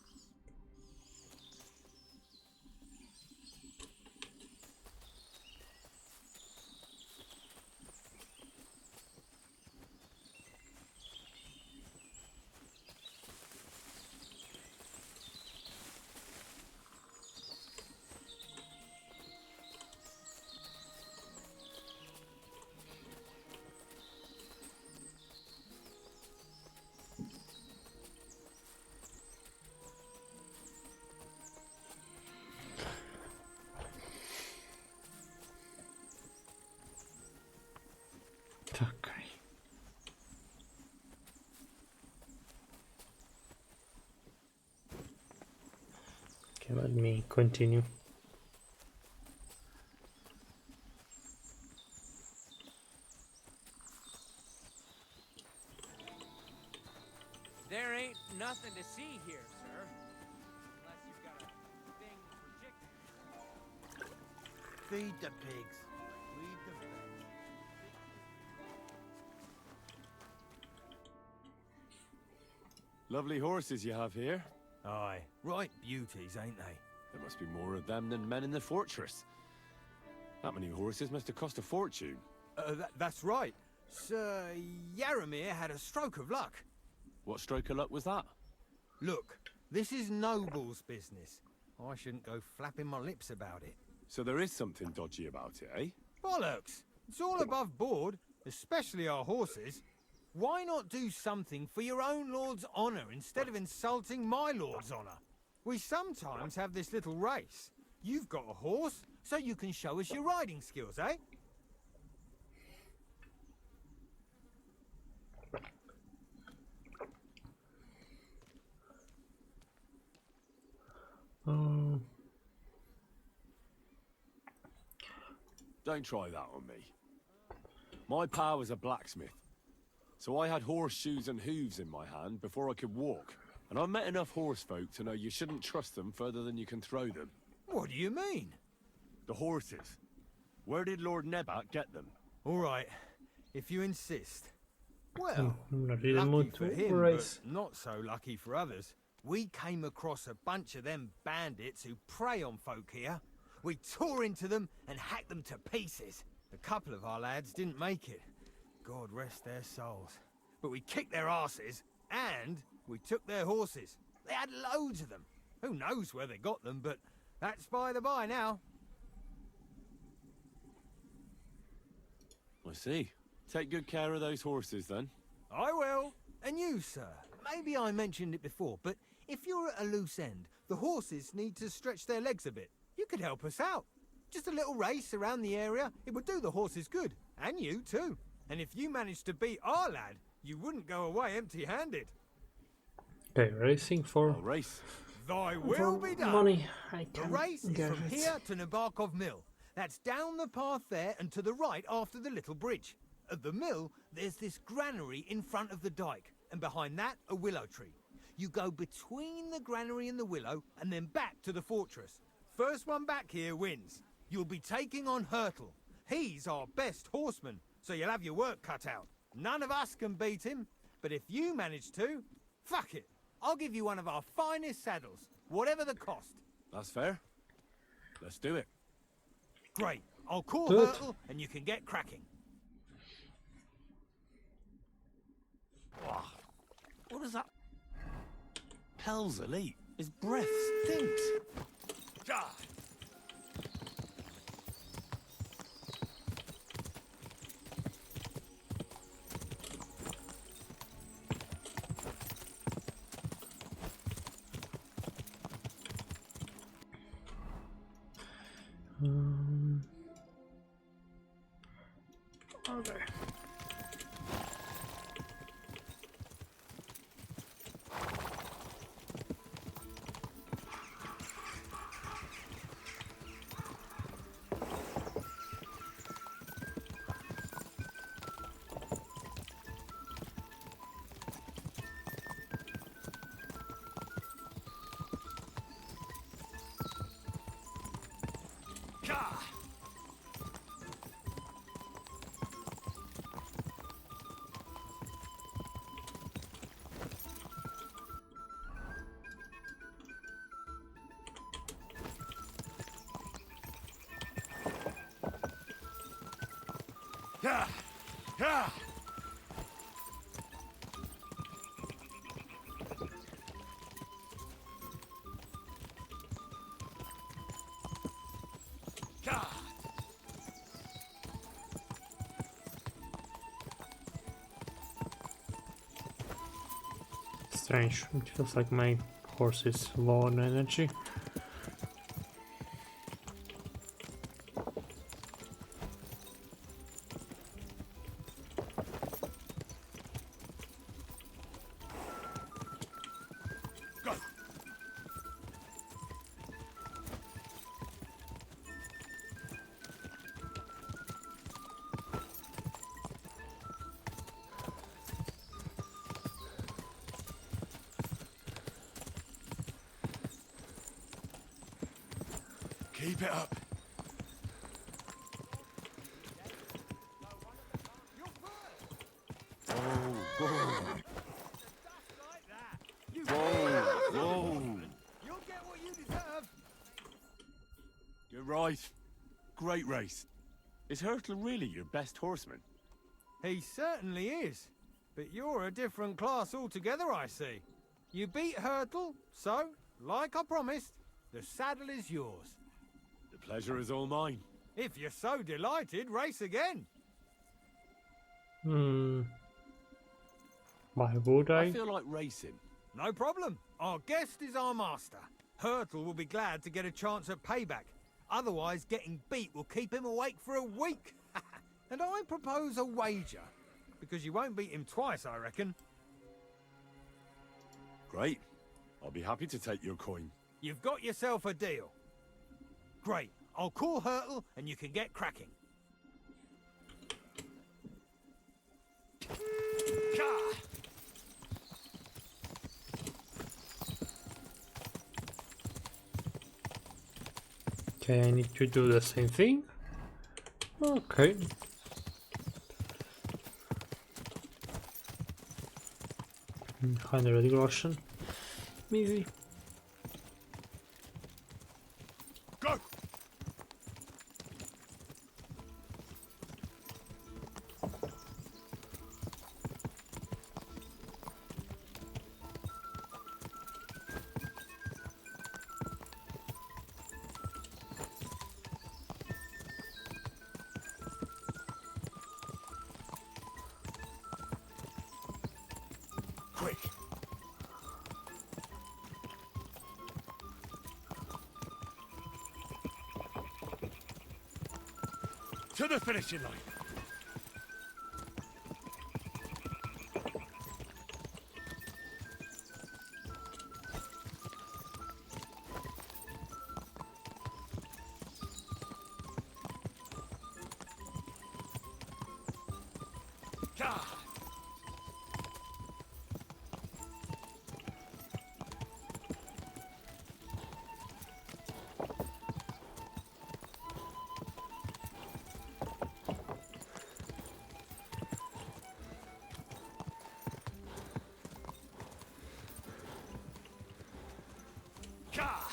S1: me continue.
S5: There ain't nothing to see here, sir. Unless you've got a thing for chickens.
S9: Feed the pigs. Leave the veg.
S3: Lovely horses you have here.
S7: Aye, right beauties, ain't they?
S3: There must be more of them than men in the fortress. That many horses must have cost a fortune.
S7: That's right. Sir Yaramir had a stroke of luck.
S3: What stroke of luck was that?
S7: Look, this is Noble's business. I shouldn't go flapping my lips about it.
S3: So there is something dodgy about it, eh?
S7: Bollocks! It's all above board, especially our horses. Why not do something for your own lord's honour instead of insulting my lord's honour? We sometimes have this little race. You've got a horse, so you can show us your riding skills, eh?
S3: Don't try that on me. My pa was a blacksmith, so I had horseshoes and hooves in my hand before I could walk. And I've met enough horse folk to know you shouldn't trust them further than you can throw them.
S7: What do you mean?
S3: The horses. Where did Lord Nebak get them?
S7: All right, if you insist. Well,
S1: I'm not really
S7: lucky
S1: mood
S7: for
S1: to
S7: him,
S1: race.
S7: but not so lucky for others. We came across a bunch of them bandits who prey on folk here. We tore into them and hacked them to pieces. A couple of our lads didn't make it. God rest their souls. But we kicked their asses, and we took their horses. They had loads of them. Who knows where they got them, but that's by the by now.
S3: I see. Take good care of those horses, then.
S7: I will. And you, sir. Maybe I mentioned it before, but if you're at a loose end, the horses need to stretch their legs a bit. You could help us out. Just a little race around the area. It would do the horses good. And you, too. And if you managed to beat our lad, you wouldn't go away empty-handed.
S1: Okay, racing for
S3: I'll race.
S7: Thy will be done.
S1: money. I
S7: The
S1: can
S7: race is
S1: get
S7: from
S1: it.
S7: here to Nebakov Mill. That's down the path there and to the right after the little bridge. At the mill, there's this granary in front of the dike, and behind that, a willow tree. You go between the granary and the willow, and then back to the fortress. First one back here wins. You'll be taking on Hurtle. He's our best horseman, so you'll have your work cut out. None of us can beat him, but if you manage to, fuck it. I'll give you one of our finest saddles, whatever the cost.
S3: That's fair. Let's do it.
S7: Great. I'll call
S1: Good.
S7: Hurtle, and you can get cracking.
S3: What is that? Hell's elite. His breath stinks.
S7: God.
S1: Okay.
S3: Yeah. Yeah.
S1: Strange. It feels like my horse is low on energy.
S3: Keep it up. Whoa.
S7: You'll get what you deserve.
S3: You're right. Great race. Is Hurtle really your best horseman?
S7: He certainly is. But you're a different class altogether, I see. You beat Hurtle, so, like I promised, the saddle is yours.
S3: The pleasure is all mine.
S7: If you're so delighted, race again.
S1: Why would
S3: I
S1: I?
S3: feel like racing.
S7: No problem. Our guest is our master. Hurtle will be glad to get a chance at payback. Otherwise, getting beat will keep him awake for a week. And I propose a wager. Because you won't beat him twice, I reckon.
S3: Great. I'll be happy to take your coin.
S7: You've got yourself a deal. Great. I'll call Hurtle and you can get cracking. Ka!
S1: Okay, I need to do the same thing. Okay. $100 groschen. Easy.
S3: Go! Quick! To the finishing line! Ka! Ka!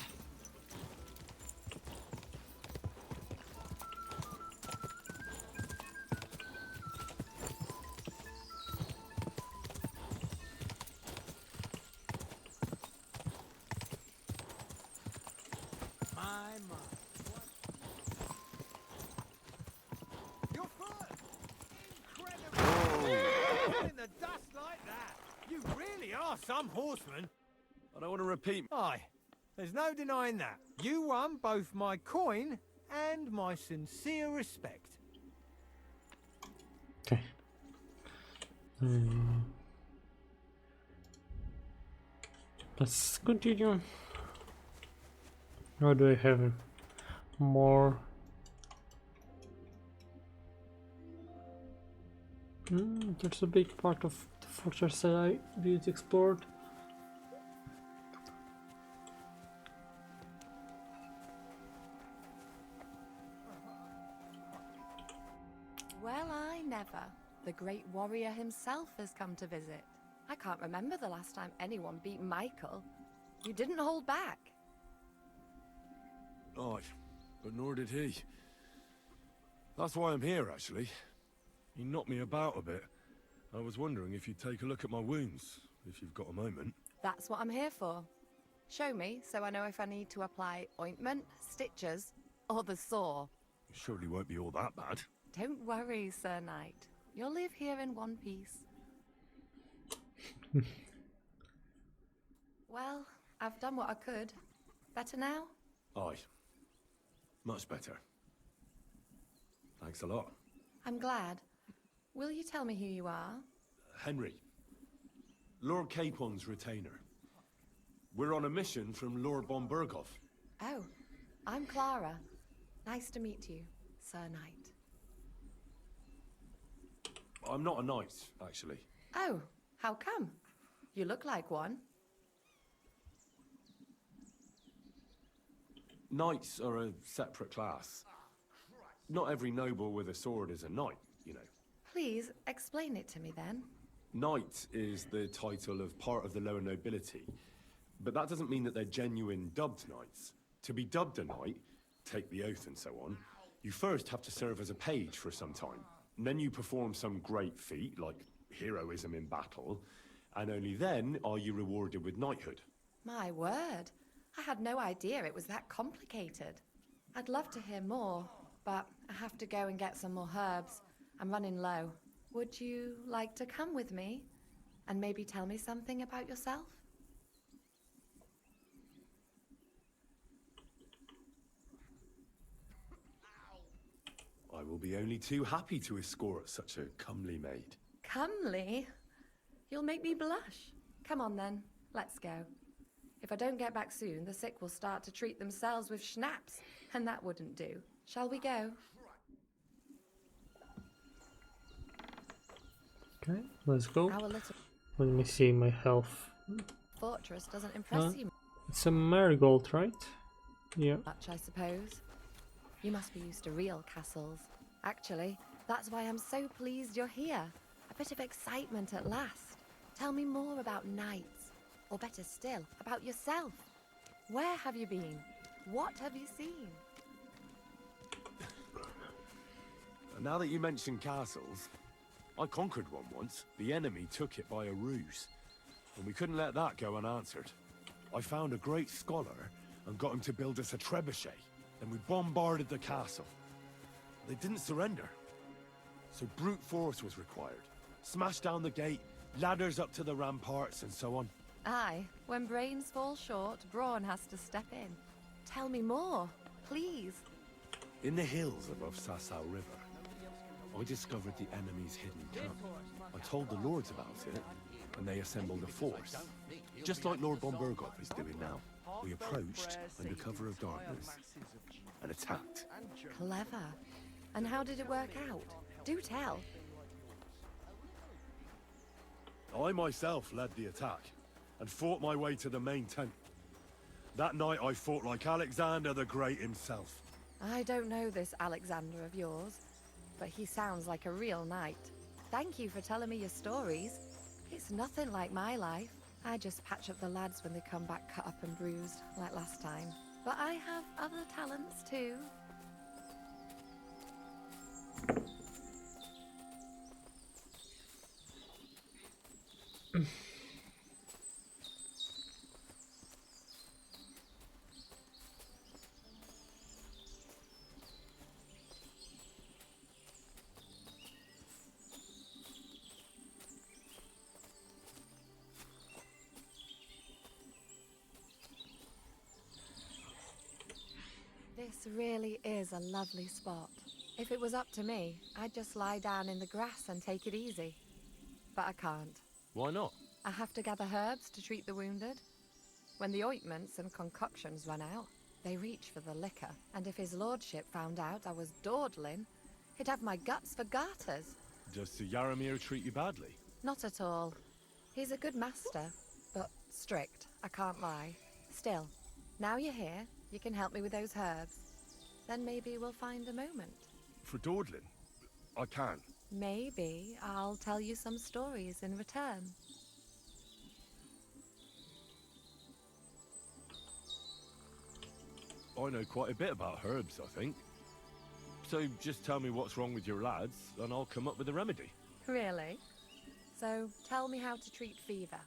S5: My.
S7: You're first! Incredible! In the dust like that! You really are some horseman!
S3: I don't want to repeat.
S7: Aye, there's no denying that. You won both my coin and my sincere respect.
S1: Okay. Let's continue. Or do I have more? There's a big part of the fortress that I didn't explore.
S8: Well, I never. The great warrior himself has come to visit. I can't remember the last time anyone beat Michael. You didn't hold back.
S3: Aye, but nor did he. That's why I'm here, actually. He knocked me about a bit. I was wondering if you'd take a look at my wounds, if you've got a moment.
S8: That's what I'm here for. Show me so I know if I need to apply ointment, stitches, or the saw.
S3: It surely won't be all that bad.
S8: Don't worry, Sir Knight. You'll live here in one piece. Well, I've done what I could. Better now?
S3: Aye. Much better. Thanks a lot.
S8: I'm glad. Will you tell me who you are?
S3: Henry. Lord Capon's retainer. We're on a mission from Lord Bombergov.
S8: Oh, I'm Clara. Nice to meet you, Sir Knight.
S3: I'm not a knight, actually.
S8: Oh, how come? You look like one.
S3: Knights are a separate class. Not every noble with a sword is a knight, you know.
S8: Please, explain it to me then.
S3: Knight is the title of part of the lower nobility, but that doesn't mean that they're genuine dubbed knights. To be dubbed a knight, take the oath and so on, you first have to serve as a page for some time. And then you perform some great feat, like heroism in battle, and only then are you rewarded with knighthood.
S8: My word, I had no idea it was that complicated. I'd love to hear more, but I have to go and get some more herbs. I'm running low. Would you like to come with me? And maybe tell me something about yourself?
S3: I will be only too happy to escort such a comely maid.
S8: Comely? You'll make me blush. Come on then, let's go. If I don't get back soon, the sick will start to treat themselves with schnapps, and that wouldn't do. Shall we go?
S1: Okay, let's go.
S8: Our little
S1: Let me see my health.
S8: fortress doesn't impress you
S1: It's a marigold, right? Yeah.
S8: much, I suppose. You must be used to real castles. Actually, that's why I'm so pleased you're here. A bit of excitement at last. Tell me more about knights, or better still, about yourself. Where have you been? What have you seen?
S3: And now that you mention castles, I conquered one once. The enemy took it by a ruse, and we couldn't let that go unanswered. I found a great scholar and got him to build us a trebuchet. Then we bombarded the castle. They didn't surrender, so brute force was required. Smash down the gate, ladders up to the ramparts, and so on.
S8: Aye, when brains fall short, brawn has to step in. Tell me more, please.
S3: In the hills above Sasau River, I discovered the enemy's hidden camp. I told the lords about it, and they assembled a force. Just like Lord Bombergov is doing now. We approached under cover of darkness and attacked.
S8: Clever. And how did it work out? Do tell.
S3: I myself led the attack and fought my way to the main tent. That night I fought like Alexander the Great himself.
S8: I don't know this Alexander of yours, but he sounds like a real knight. Thank you for telling me your stories. It's nothing like my life. I just patch up the lads when they come back cut up and bruised, like last time. But I have other talents too. This really is a lovely spot. If it was up to me, I'd just lie down in the grass and take it easy. But I can't.
S3: Why not?
S8: I have to gather herbs to treat the wounded. When the ointments and concoctions run out, they reach for the liquor. And if his lordship found out I was dawdling, he'd have my guts for garters.
S3: Does Sir Yaramir treat you badly?
S8: Not at all. He's a good master, but strict, I can't lie. Still, now you're here, you can help me with those herbs. Then maybe we'll find a moment.
S3: For dawdling? I can.
S8: Maybe I'll tell you some stories in return.
S3: I know quite a bit about herbs, I think. So just tell me what's wrong with your lads, and I'll come up with a remedy.
S8: Really? So tell me how to treat fever,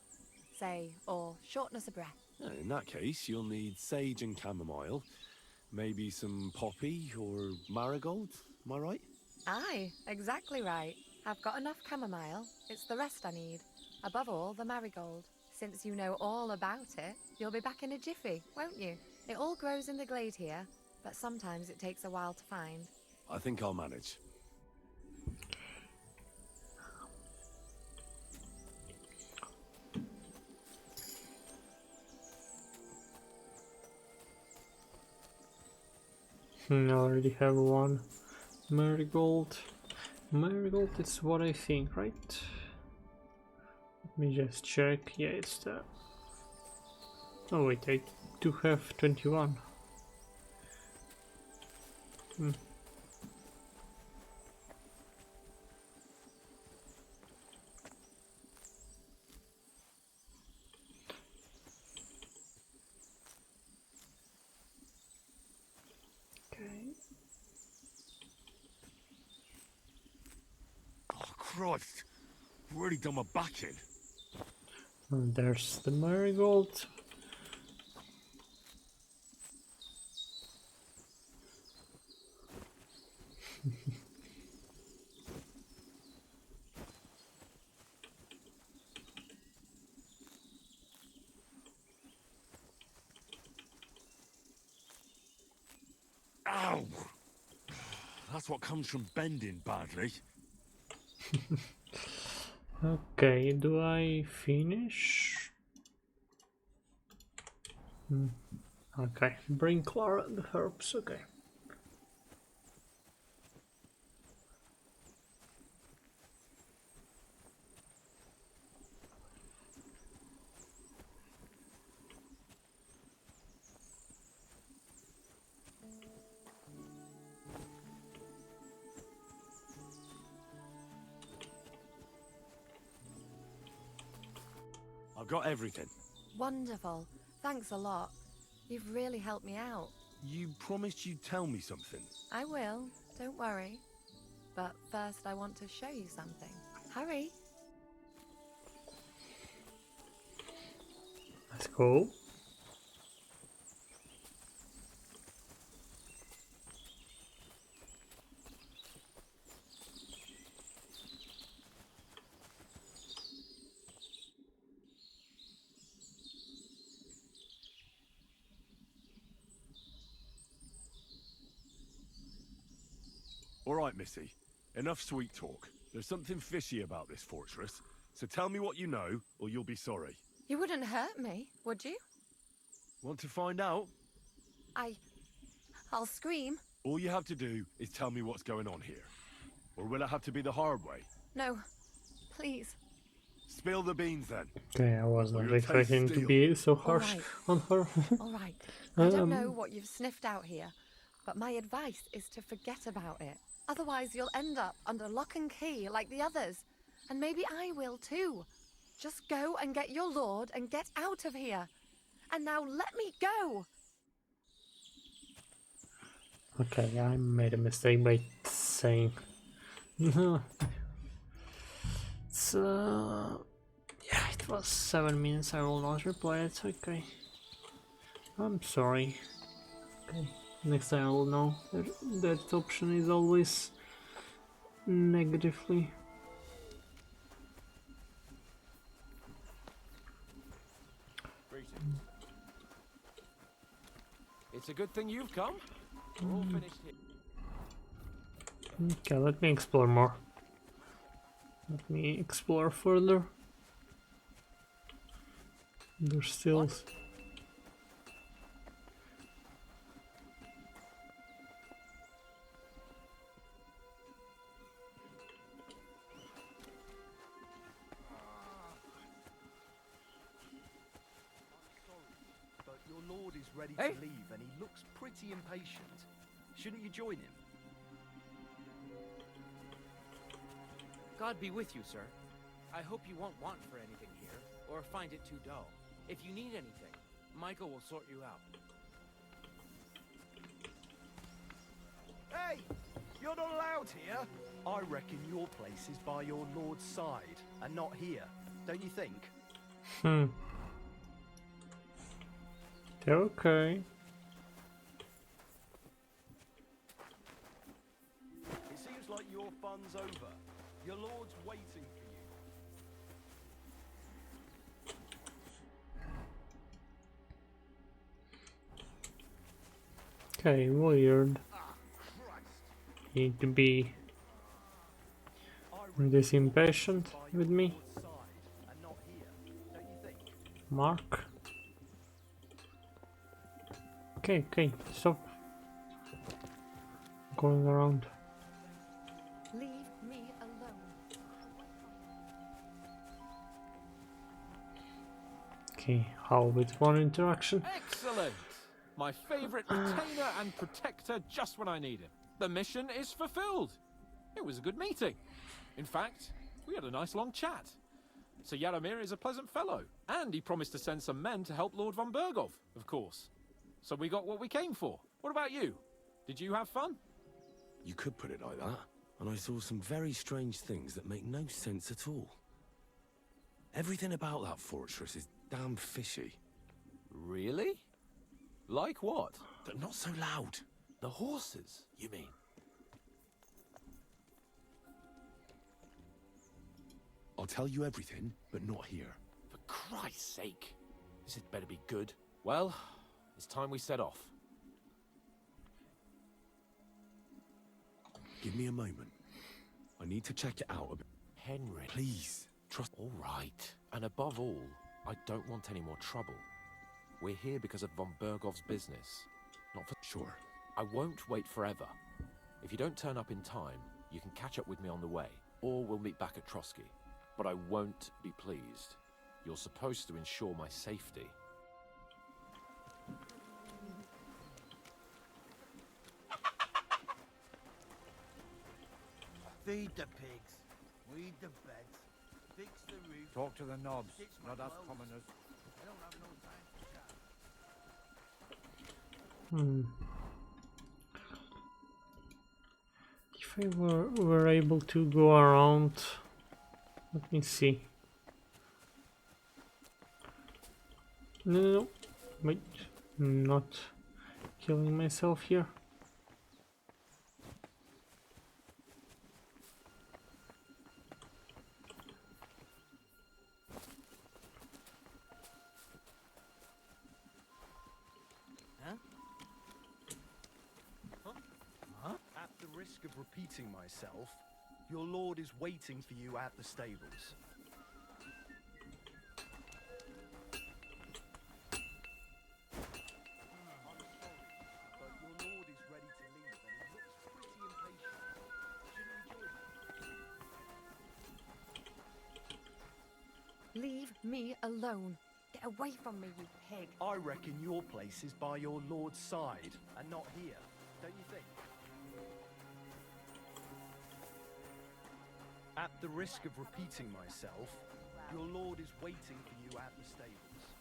S8: say, or shortness of breath.
S3: In that case, you'll need sage and chamomile, maybe some poppy or marigold, am I right?
S8: Aye, exactly right. I've got enough chamomile. It's the rest I need. Above all, the marigold. Since you know all about it, you'll be back in a jiffy, won't you? It all grows in the glade here, but sometimes it takes a while to find.
S3: I think I'll manage.
S1: I already have one. Marigold. Marigold is what I think, right? Let me just check. Yeah, it's that. Oh wait, I do have 21. Okay.
S3: Oh, Christ. I've already done my back in.
S1: And there's the marigold.
S3: Ow! That's what comes from bending badly.
S1: Okay, do I finish? Okay, bring Clara the herbs, okay.
S3: I've got everything.
S8: Wonderful. Thanks a lot. You've really helped me out.
S3: You promised you'd tell me something.
S8: I will. Don't worry. But first I want to show you something. Hurry.
S1: Let's go.
S3: All right, Missy. Enough sweet talk. There's something fishy about this fortress. So tell me what you know, or you'll be sorry.
S8: You wouldn't hurt me, would you?
S3: Want to find out?
S8: I'll scream.
S3: All you have to do is tell me what's going on here. Or will it have to be the hard way?
S8: No. Please.
S3: Spill the beans then.
S1: Okay, I was
S3: Or
S1: not
S3: you'll taste
S1: expecting to
S3: steel.
S1: be so harsh
S8: Alright.
S1: on her.
S8: Alright. I don't know what you've sniffed out here, but my advice is to forget about it. Otherwise you'll end up under lock and key like the others. And maybe I will too. Just go and get your lord and get out of here. And now let me go!
S1: Okay, I made a mistake by saying no. It's yeah, it was 7 minutes. I will not reply it. Okay, I'm sorry. Okay, next time I will know that option is always negatively.
S2: It's a good thing you've come. We're all finished here.
S1: Okay, let me explore more. Let me explore further. There's still.
S10: But your lord is ready
S5: Hey.
S10: to leave and he looks pretty impatient. Shouldn't you join him?
S5: God be with you, sir. I hope you won't want for anything here, or find it too dull. If you need anything, Michael will sort you out.
S10: Hey! You're not allowed here! I reckon your place is by your lord's side, and not here. Don't you think?
S1: Okay.
S10: It seems like your fun's over. Your lord's waiting for you.
S1: Okay, weird.
S10: Christ!
S1: Need to be
S10: I reckon
S1: this impatient
S10: by
S1: with
S10: your
S1: me.
S10: lord's side, and not here. Don't you think?
S1: Mark. Okay, stop going around.
S8: Leave me alone.
S1: Okay, how with one interaction?
S2: Excellent! My favorite retainer and protector just when I need him. The mission is fulfilled. It was a good meeting. In fact, we had a nice long chat. Sir Yaramir is a pleasant fellow, and he promised to send some men to help Lord von Bergov, of course. So we got what we came for. What about you? Did you have fun?
S3: You could put it like that. And I saw some very strange things that make no sense at all. Everything about that fortress is damn fishy.
S2: Really? Like what?
S3: But not so loud.
S2: The horses, you mean?
S3: I'll tell you everything, but not here.
S2: For Christ's sake. This had better be good. Well, it's time we set off.
S3: Give me a moment. I need to check it out a bit.
S2: Henry.
S3: Please, trust...
S2: All right. And above all, I don't want any more trouble. We're here because of von Bergov's business. Not for...
S3: Sure.
S2: I won't wait forever. If you don't turn up in time, you can catch up with me on the way, or we'll meet back at Trosky. But I won't be pleased. You're supposed to ensure my safety.
S9: Feed the pigs, weed the beds, fix the roof.
S10: Talk to the knobs,
S9: stitch my
S10: not us
S9: clothes.
S10: commoners.
S9: I don't have no time to chat.
S1: If I were able to go around, let me see. No, wait, I'm not killing myself here.
S10: At the risk of repeating myself, your lord is waiting for you at the stables.
S8: Leave me alone. Get away from me, you pig.
S10: I reckon your place is by your lord's side, and not here, don't you think? At the risk of repeating myself, your lord is waiting for you at the stables.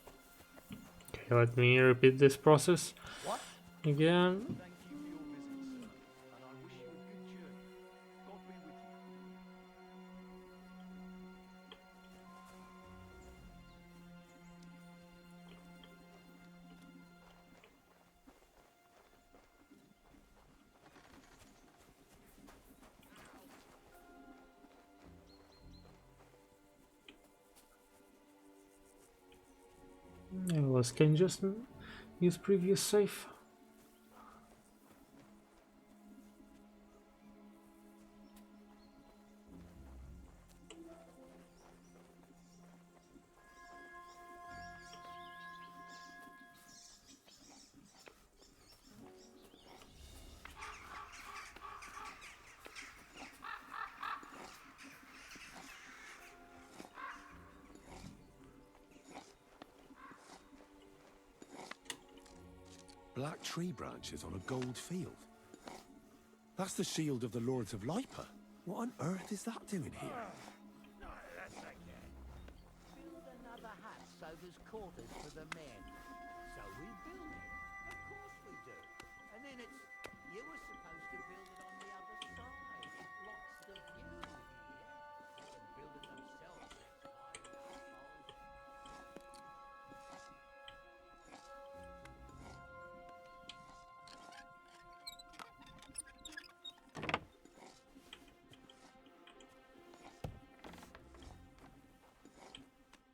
S1: Okay, let me repeat this process
S10: What?
S1: again.
S10: Thank you for your visit, sir, and I wish you a good journey. God be with you.
S1: Let's can just use previous save.
S3: Black tree branches on a gold field. That's the shield of the Lords of Lipa. What on earth is that doing here?
S11: Build another hut so there's quarters for the men. So we build it. Of course we do. And then it's... You were supposed to build it on the other side. It blocks the view here. They can build it themselves next time, I suppose.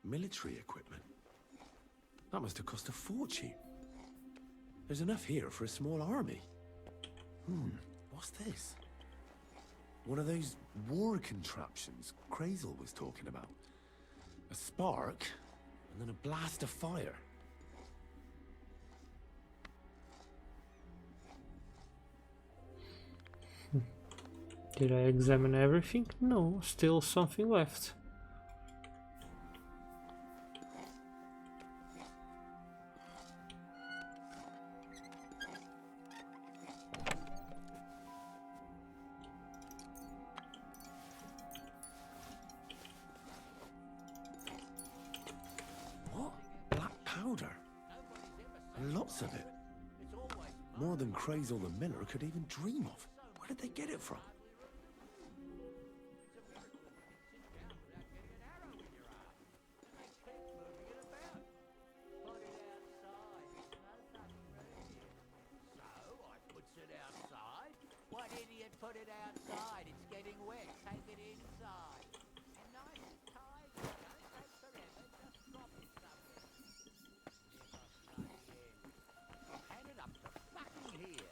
S3: Military equipment. That must have cost a fortune. There's enough here for a small army. What's this? One of those war contraptions Crazel was talking about. A spark, and then a blast of fire.
S1: Did I examine everything? No, still something left.
S3: powder. And lots of it. More than Crazel the Miller could even dream of. Where did they get it from?
S11: What idiot put it outside? It's getting wet. Take it inside. And nice and tidy. Don't take forever. Just drop it somewhere. Hand it up to fucking here.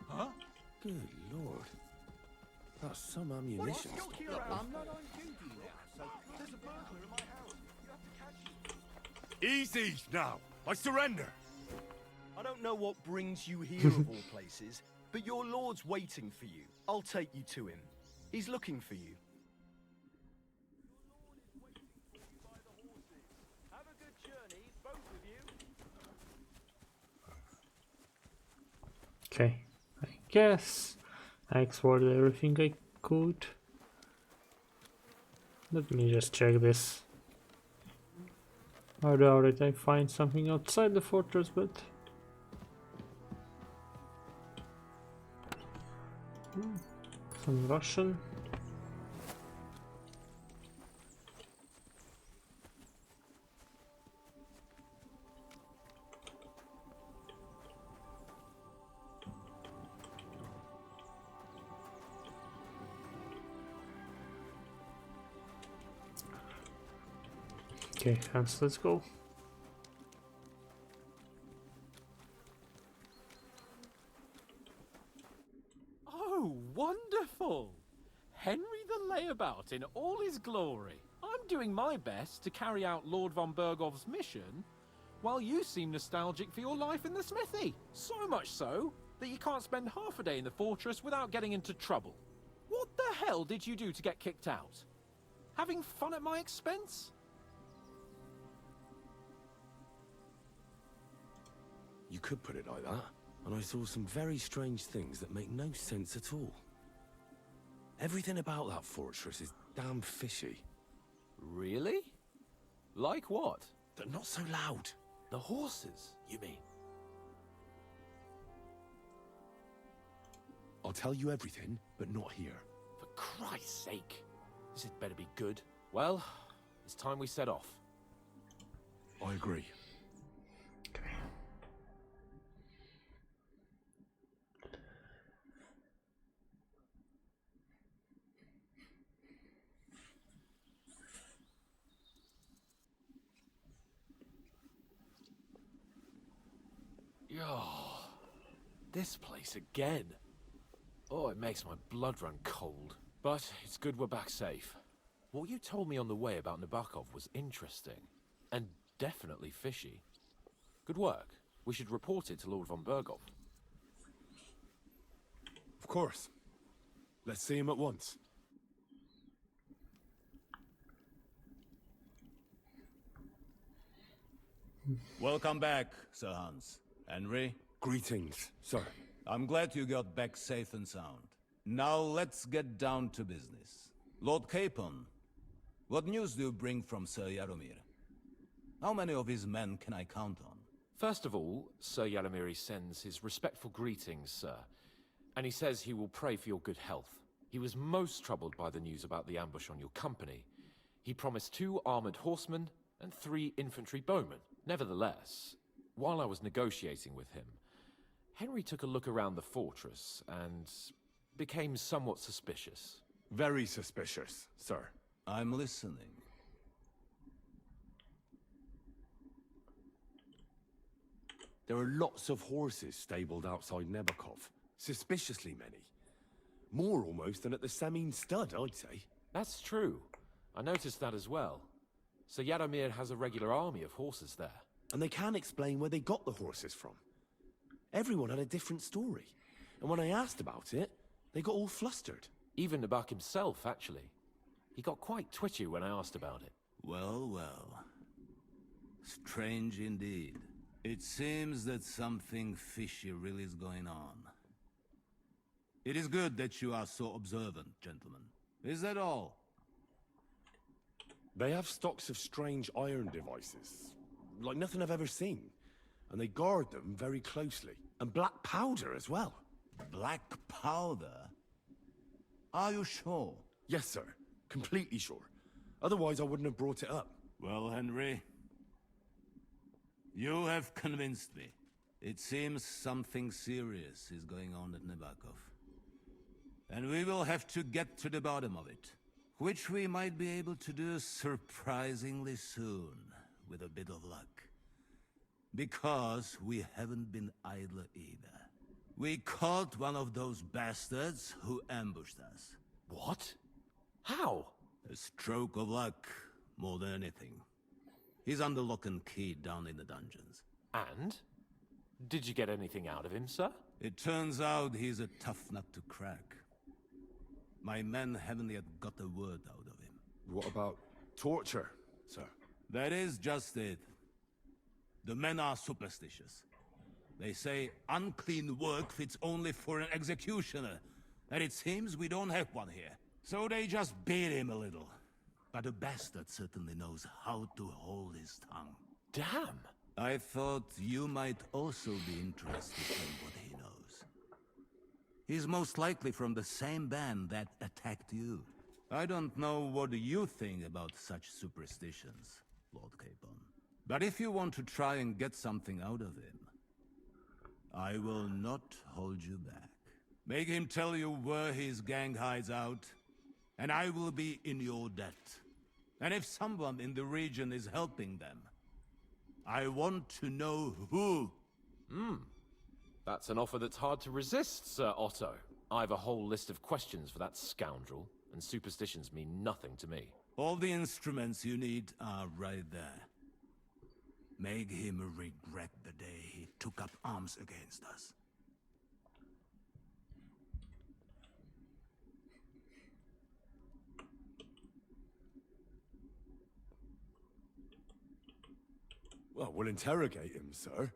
S3: Huh? Good lord. That's some ammunition.
S10: I'm not on duty now, so there's a burglar in my house. You have to catch him.
S3: Easy now. I surrender.
S10: I don't know what brings you here of all places, but your lord's waiting for you. I'll take you to him. He's looking for you.
S5: Have a good journey, both of you.
S1: Okay, I guess I explored everything I could. Let me just check this. I doubt that I find something outside the fortress, but some Russian. Okay, Hans, let's go.
S2: Oh, wonderful! Henry the Layabout in all his glory. I'm doing my best to carry out Lord von Bergov's mission, while you seem nostalgic for your life in the smithy. So much so, that you can't spend half a day in the fortress without getting into trouble. What the hell did you do to get kicked out? Having fun at my expense?
S3: You could put it like that. And I saw some very strange things that make no sense at all. Everything about that fortress is damn fishy.
S2: Really? Like what?
S3: They're not so loud.
S2: The horses, you mean?
S3: I'll tell you everything, but not here.
S2: For Christ's sake. This had better be good. Well, it's time we set off.
S3: I agree.
S2: Oh, this place again. Oh, it makes my blood run cold. But it's good we're back safe. What you told me on the way about Nebakov was interesting. And definitely fishy. Good work. We should report it to Lord von Bergov.
S3: Of course. Let's see him at once.
S12: Welcome back, Sir Hans. Henry?
S3: Greetings, sir.
S12: I'm glad you got back safe and sound. Now let's get down to business. Lord Capon, what news do you bring from Sir Yaromir? How many of his men can I count on?
S2: First of all, Sir Yaromir sends his respectful greetings, sir. And he says he will pray for your good health. He was most troubled by the news about the ambush on your company. He promised 2 armored horsemen and 3 infantry bowmen. Nevertheless, while I was negotiating with him, Henry took a look around the fortress and became somewhat suspicious.
S3: Very suspicious, sir.
S12: I'm listening.
S3: There are lots of horses stabled outside Nebakov. Suspiciously many. More almost than at the Semine stud, I'd say.
S2: That's true. I noticed that as well. So Yaromir has a regular army of horses there.
S3: And they can't explain where they got the horses from. Everyone had a different story. And when I asked about it, they got all flustered.
S2: Even Nebakov himself, actually. He got quite twitchy when I asked about it.
S12: Well, well. Strange indeed. It seems that something fishy really is going on. It is good that you are so observant, gentlemen. Is that all?
S3: They have stocks of strange iron devices, like nothing I've ever seen. And they guard them very closely. And black powder as well.
S12: Black powder? Are you sure?
S3: Yes, sir. Completely sure. Otherwise, I wouldn't have brought it up.
S12: Well, Henry, you have convinced me. It seems something serious is going on at Nebakov. And we will have to get to the bottom of it. Which we might be able to do surprisingly soon, with a bit of luck. Because we haven't been idle either. We caught one of those bastards who ambushed us.
S2: What? How?
S12: A stroke of luck, more than anything. He's under lock and key down in the dungeons.
S2: And? Did you get anything out of him, sir?
S12: It turns out he's a tough nut to crack. My men haven't yet got a word out of him.
S3: What about torture, sir?
S12: That is just it. The men are superstitious. They say unclean work fits only for an executioner, and it seems we don't have one here. So they just beat him a little. But the bastard certainly knows how to hold his tongue.
S2: Damn!
S12: I thought you might also be interested in what he knows. He's most likely from the same band that attacked you. I don't know what you think about such superstitions, Lord Capon. But if you want to try and get something out of him, I will not hold you back. Make him tell you where his gang hides out, and I will be in your debt. And if someone in the region is helping them, I want to know who.
S2: That's an offer that's hard to resist, Sir Otto. I've a whole list of questions for that scoundrel, and superstitions mean nothing to me.
S12: All the instruments you need are right there. Make him regret the day he took up arms against us.
S3: Well, we'll interrogate him, sir.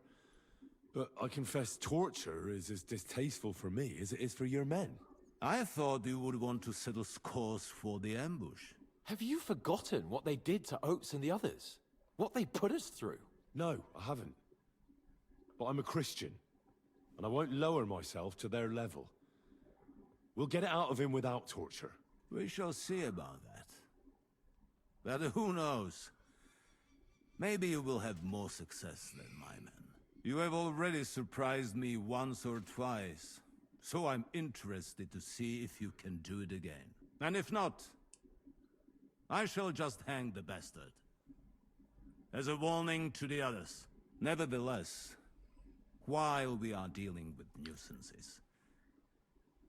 S3: But I confess torture is as distasteful for me as it is for your men.
S12: I thought you would want to settle scores for the ambush.
S2: Have you forgotten what they did to Oates and the others? What they put us through?
S3: No, I haven't. But I'm a Christian, and I won't lower myself to their level. We'll get it out of him without torture.
S12: We shall see about that. But who knows? Maybe you will have more success than my men. You have already surprised me once or twice, so I'm interested to see if you can do it again. And if not, I shall just hang the bastard. As a warning to the others. Nevertheless, while we are dealing with nuisances,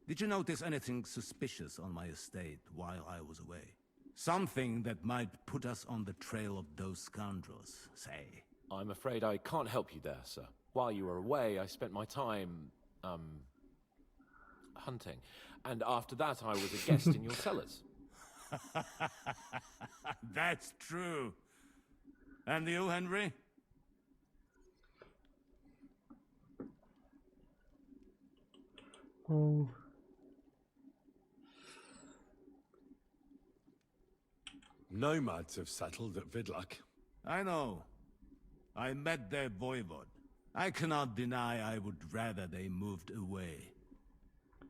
S12: did you notice anything suspicious on my estate while I was away? Something that might put us on the trail of those scoundrels, say.
S2: I'm afraid I can't help you there, sir. While you were away, I spent my time, hunting. And after that, I was a guest in your cellars.
S12: That's true. And you, Henry?
S1: Oh.
S3: Nomads have settled at Vidlak.
S12: I know. I met their voivod. I cannot deny I would rather they moved away.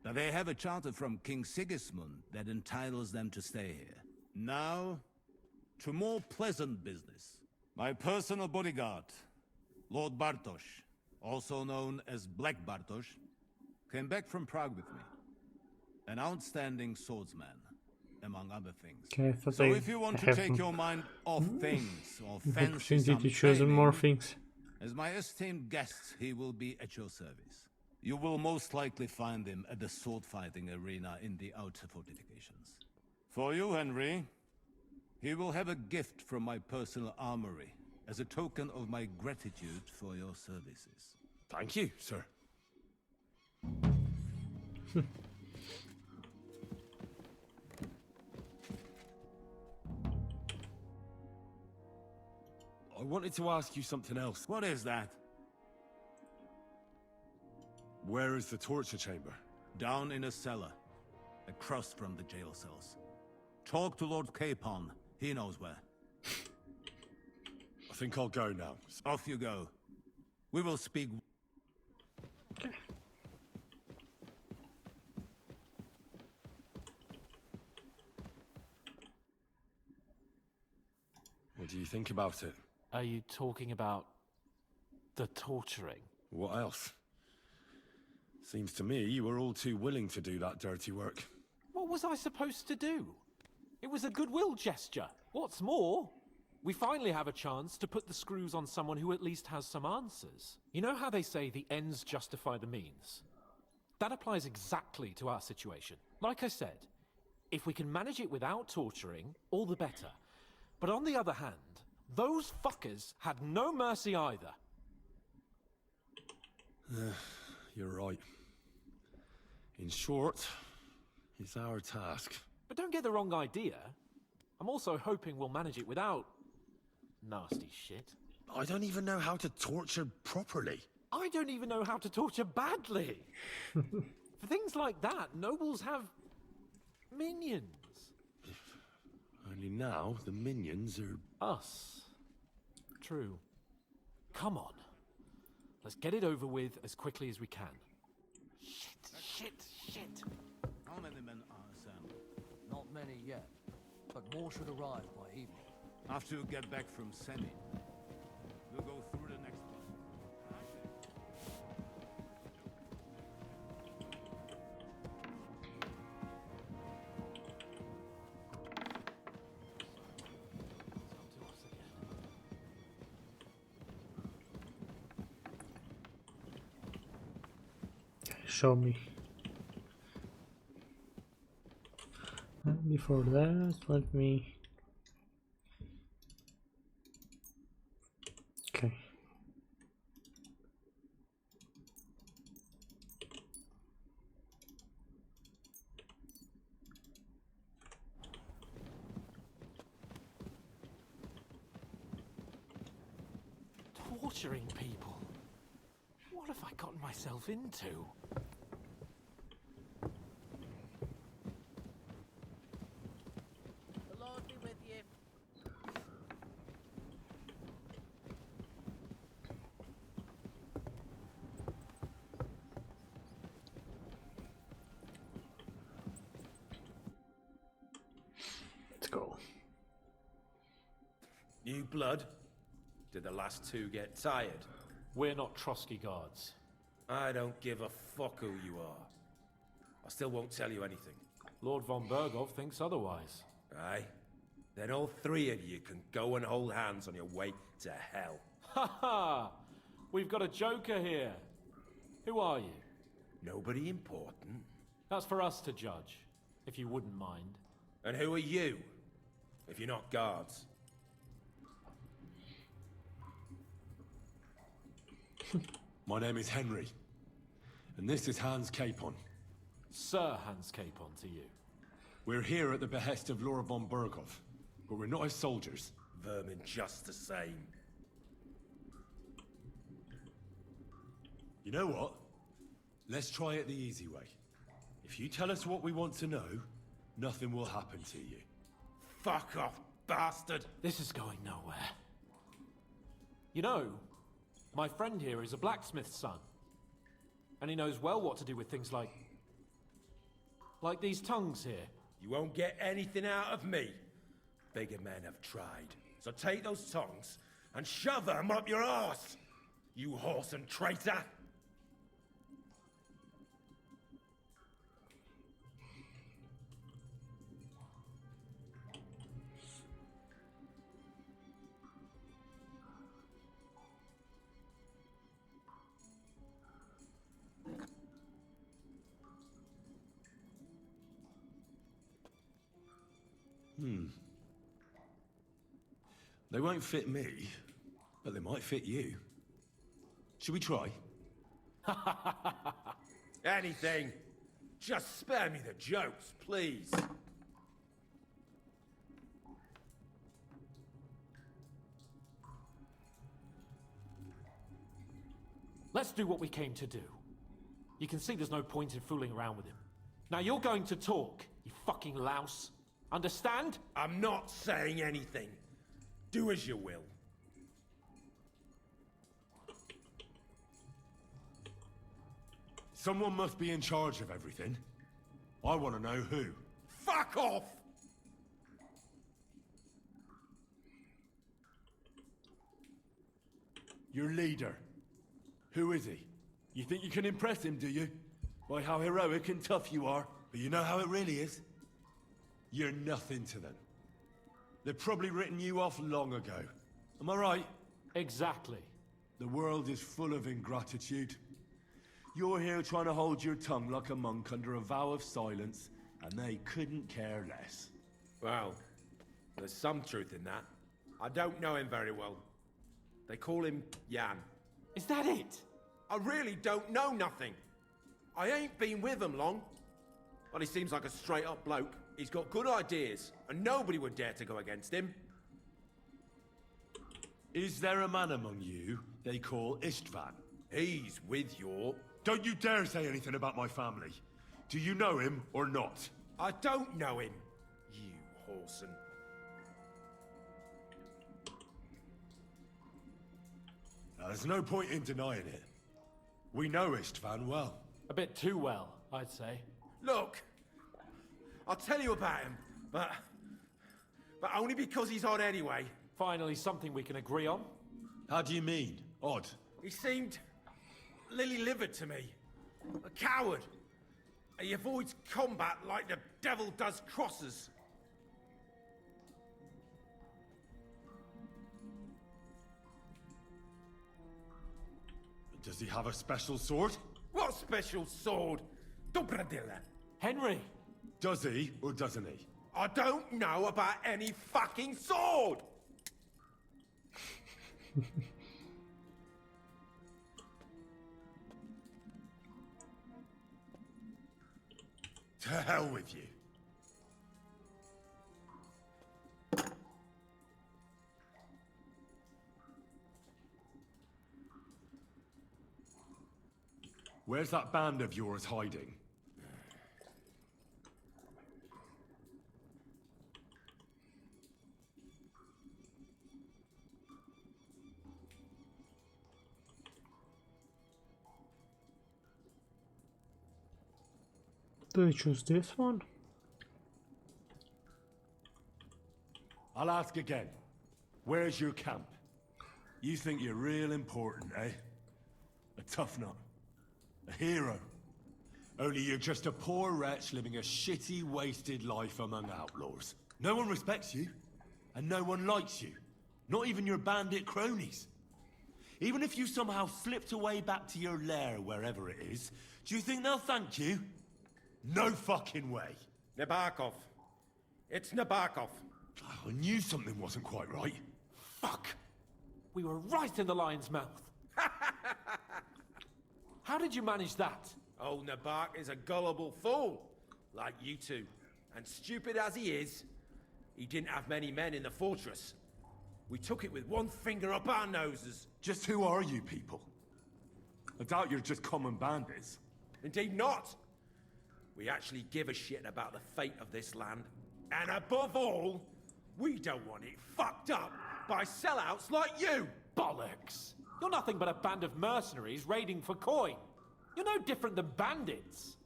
S12: But they have a charter from King Sigismund that entitles them to stay here. Now, to more pleasant business. My personal bodyguard, Lord Bartosz, also known as Black Bartosz, came back from Prague with me. An outstanding swordsman, among other things.
S1: Okay, I
S12: So if you want to take your mind off things, or fancy some
S1: opportunity to choose more
S12: training,
S1: things.
S12: as my esteemed guest, he will be at your service. You will most likely find him at the sword-fighting arena in the outer fortifications. For you, Henry, he will have a gift from my personal armory as a token of my gratitude for your services.
S3: Thank you, sir. wanted to ask you something else.
S12: What is that?
S3: Where is the torture chamber?
S12: Down in a cellar, across from the jail cells. Talk to Lord Capon. He knows where.
S3: I think I'll go now.
S12: Off you go. We will speak.
S3: What do you think about it?
S2: Are you talking about the torturing?
S3: What else? Seems to me you were all too willing to do that dirty work.
S2: What was I supposed to do? It was a goodwill gesture. What's more, we finally have a chance to put the screws on someone who at least has some answers. You know how they say the ends justify the means? That applies exactly to our situation. Like I said, if we can manage it without torturing, all the better. But on the other hand, those fuckers had no mercy either.
S3: You're right. In short, it's our task.
S2: But don't get the wrong idea. I'm also hoping we'll manage it without nasty shit.
S3: I don't even know how to torture properly.
S2: I don't even know how to torture badly. For things like that, nobles have minions.
S3: Only now the minions are...
S2: Us. True. Come on. Let's get it over with as quickly as we can. Shit.
S12: How many men are assembled?
S4: Not many yet, but more should arrive by evening.
S12: After you get back from Semine, we'll go through the next one.
S1: Show me. Before that, let me... Okay.
S2: Torturing people. What have I gotten myself into?
S11: The Lord be with you.
S1: Let's go.
S13: New blood? Did the last two get tired?
S2: We're not Trosky guards.
S13: I don't give a fuck who you are. I still won't tell you anything.
S2: Lord von Bergov thinks otherwise.
S13: Aye? Then all three of you can go and hold hands on your way to hell.
S2: Ha ha! We've got a joker here. Who are you?
S13: Nobody important.
S2: That's for us to judge, if you wouldn't mind.
S13: And who are you? If you're not guards.
S3: My name is Henry, and this is Hans Capon.
S2: Sir Hans Capon to you.
S3: We're here at the behest of Lord von Bergov, but we're not his soldiers.
S13: Vermin just the same.
S3: You know what? Let's try it the easy way. If you tell us what we want to know, nothing will happen to you.
S13: Fuck off, bastard!
S2: This is going nowhere. You know, my friend here is a blacksmith's son. And he knows well what to do with things like these tongues here.
S13: You won't get anything out of me. Bigger men have tried. So take those tongues and shove them up your arse, you horse and traitor!
S3: They won't fit me, but they might fit you. Should we try?
S13: Anything. Just spare me the jokes, please.
S14: Let's do what we came to do. You can see there's no point in fooling around with him. Now you're going to talk, you fucking louse. Understand?
S13: I'm not saying anything. Do as you will.
S3: Someone must be in charge of everything. I want to know who.
S13: Fuck off!
S3: Your leader. Who is he? You think you can impress him, do you? By how heroic and tough you are. But you know how it really is? You're nothing to them. They've probably written you off long ago. Am I right?
S14: Exactly.
S3: The world is full of ingratitude. You're here trying to hold your tongue like a monk under a vow of silence, and they couldn't care less.
S13: Well, there's some truth in that. I don't know him very well. They call him Jan.
S14: Is that it?
S13: I really don't know nothing. I ain't been with him long. But he seems like a straight-up bloke. He's got good ideas, and nobody would dare to go against him.
S3: Is there a man among you they call Istvan?
S13: He's with your...
S3: Don't you dare say anything about my family. Do you know him or not?
S13: I don't know him, you whoreson.
S3: Now, there's no point in denying it. We know Istvan well.
S14: A bit too well, I'd say.
S13: Look, I'll tell you about him, but only because he's odd anyway.
S14: Finally, something we can agree on.
S3: How do you mean, odd?
S13: He seemed lily-livered to me. A coward. He avoids combat like the devil does crosses.
S3: Does he have a special sword?
S13: What special sword? Dobradilla.
S14: Henry!
S3: Does he or doesn't he?
S13: I don't know about any fucking sword!
S3: To hell with you. Where's that band of yours hiding?
S1: Do I choose this one?
S3: I'll ask again. Where's your camp? You think you're real important, eh? A tough nut. A hero. Only you're just a poor wretch living a shitty, wasted life among outlaws. No one respects you, and no one likes you. Not even your bandit cronies. Even if you somehow slipped away back to your lair, wherever it is, do you think they'll thank you? No fucking way.
S13: Nebakov. It's Nebakov.
S3: Oh, I knew something wasn't quite right.
S14: Fuck! We were right in the lion's mouth. How did you manage that?
S13: Old Nebak is a gullible fool, like you two. And stupid as he is, he didn't have many men in the fortress. We took it with one finger up our noses.
S3: Just who are you people? I doubt you're just common bandits.
S13: Indeed not. We actually give a shit about the fate of this land. And above all, we don't want it fucked up by sellouts like you!
S14: Bollocks! You're nothing but a band of mercenaries raiding for coin. You're no different than bandits.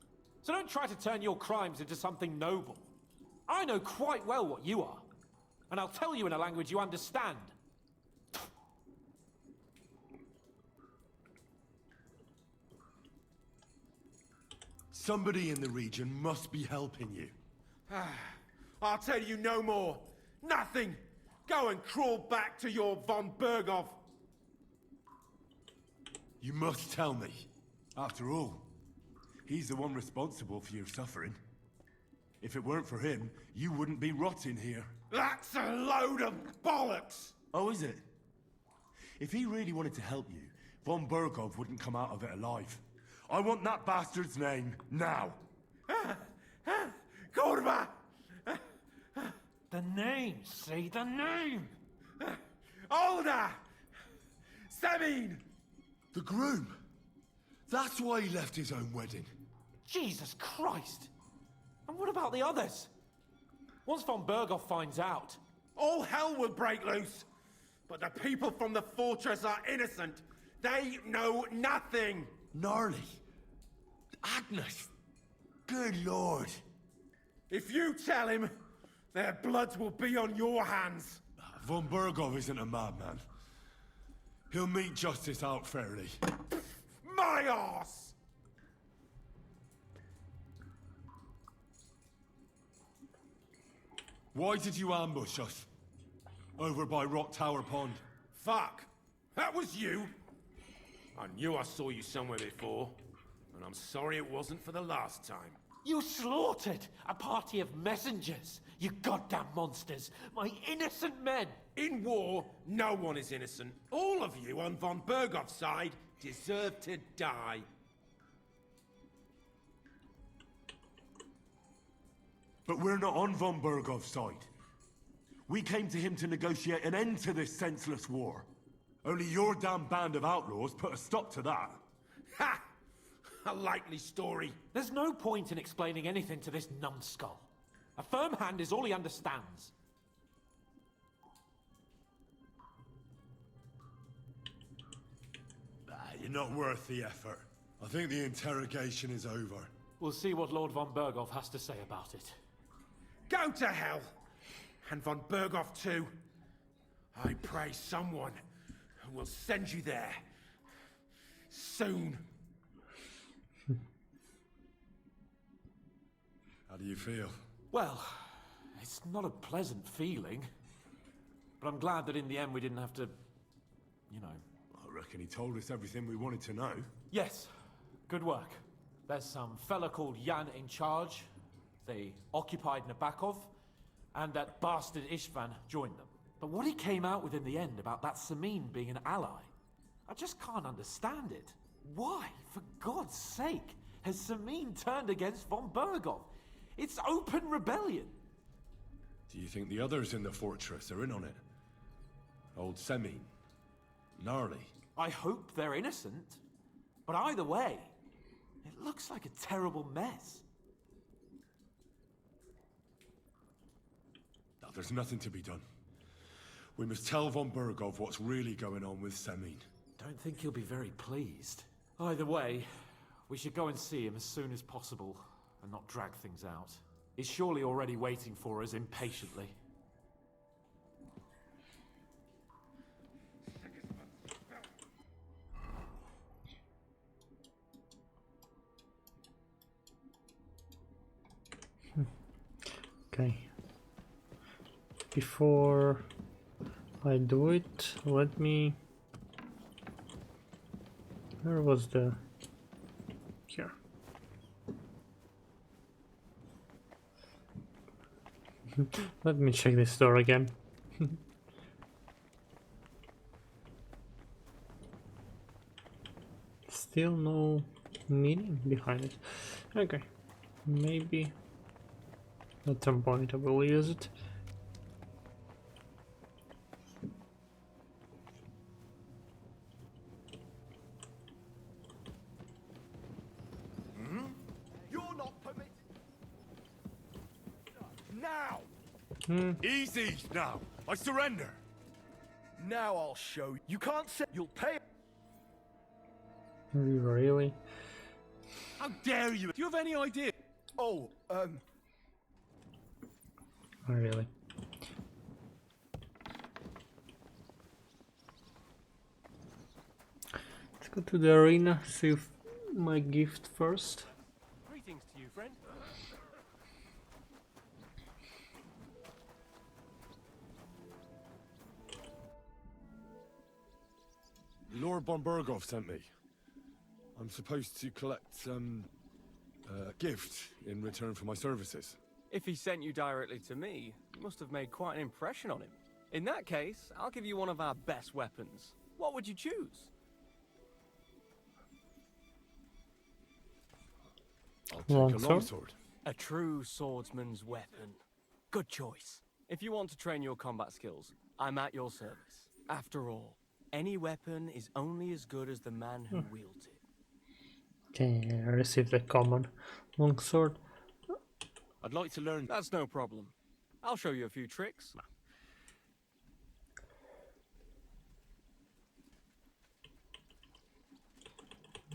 S14: So don't try to turn your crimes into something noble. I know quite well what you are. And I'll tell you in a language you understand.
S3: Somebody in the region must be helping you.
S13: I'll tell you no more. Nothing! Go and crawl back to your von Berghoff.
S3: You must tell me. After all, he's the one responsible for your suffering. If it weren't for him, you wouldn't be rotting here.
S13: That's a load of bollocks!
S3: Oh, is it? If he really wanted to help you, von Berghoff wouldn't come out of it alive. I want that bastard's name, now!
S13: Kurva!
S14: The name, say the name!
S13: Olda! Semine!
S3: The groom! That's why he left his own wedding.
S14: Jesus Christ! And what about the others? Once von Berghoff finds out...
S13: All hell will break loose! But the people from the fortress are innocent! They know nothing!
S3: Gnarly. Agnes. Good lord.
S13: If you tell him, their bloods will be on your hands!
S3: Von Berghoff isn't a madman. He'll mete justice out fairly.
S13: My arse!
S3: Why did you ambush us? Over by Rock Tower Pond.
S13: Fuck! That was you! I knew I saw you somewhere before, and I'm sorry it wasn't for the last time.
S14: You slaughtered a party of messengers, you goddamn monsters! My innocent men!
S13: In war, no one is innocent. All of you on von Berghoff's side deserve to die.
S3: But we're not on von Berghoff's side. We came to him to negotiate an end to this senseless war. Only your damn band of outlaws put a stop to that.
S13: Ha! A likely story.
S14: There's no point in explaining anything to this numbskull. A firm hand is all he understands.
S3: You're not worth the effort. I think the interrogation is over.
S14: We'll see what Lord von Berghoff has to say about it.
S13: Go to hell! And von Berghoff too. I pray someone will send you there. Soon.
S3: How do you feel?
S14: Well, it's not a pleasant feeling. But I'm glad that in the end we didn't have to, you know...
S3: I reckon he told us everything we wanted to know.
S14: Yes, good work. There's some fella called Jan in charge. They occupied Nebakov, and that bastard Istvan joined them. But what he came out with in the end about that Semine being an ally, I just can't understand it. Why, for God's sake, has Semine turned against von Berghoff? It's open rebellion.
S3: Do you think the others in the fortress are in on it? Old Semine? Gnarly?
S14: I hope they're innocent. But either way, it looks like a terrible mess.
S3: No, there's nothing to be done. We must tell von Berghoff what's really going on with Semine.
S14: Don't think he'll be very pleased. Either way, we should go and see him as soon as possible and not drag things out. He's surely already waiting for us impatiently.
S1: Okay. Before I do it, let me... Where was the... Here. Let me check this door again. Still no meaning behind it. Okay. Maybe at some point I will use it.
S13: You're not permitted. Now!
S3: Easy now! I surrender!
S10: Now I'll show you. You can't say you'll pay.
S1: Really?
S3: How dare you! Do you have any idea?
S10: Oh,
S1: Really? Let's go to the arena, see if my gift first.
S14: Greetings to you, friend.
S3: Lord von Berghoff sent me. I'm supposed to collect, a gift in return for my services.
S15: If he sent you directly to me, you must have made quite an impression on him. In that case, I'll give you one of our best weapons. What would you choose?
S3: I'll take a
S1: Longsword?
S3: longsword.
S15: A true swordsman's weapon. Good choice. If you want to train your combat skills, I'm at your service. After all, any weapon is only as good as the man who wields it.
S1: Okay, I received a common longsword.
S2: I'd like to learn.
S15: That's no problem. I'll show you a few tricks.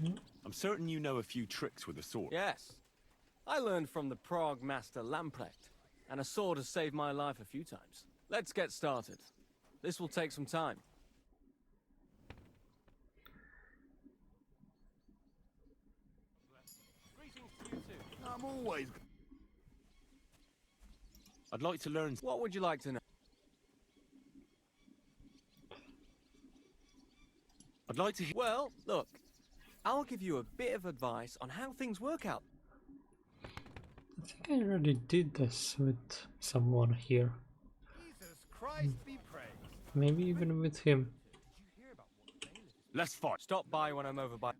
S3: I'm certain you know a few tricks with a sword.
S15: Yes. I learned from the Prague master Lamprecht, and a sword has saved my life a few times. Let's get started. This will take some time. Greetings to you too.
S3: I'm always... I'd like to learn...
S15: What would you like to know?
S3: I'd like to...
S15: Well, look. I'll give you a bit of advice on how things work out.
S1: I think I already did this with someone here.
S7: Jesus Christ be praised.
S1: Maybe even with him.
S3: Let's fight.
S15: Stop by when I'm over by...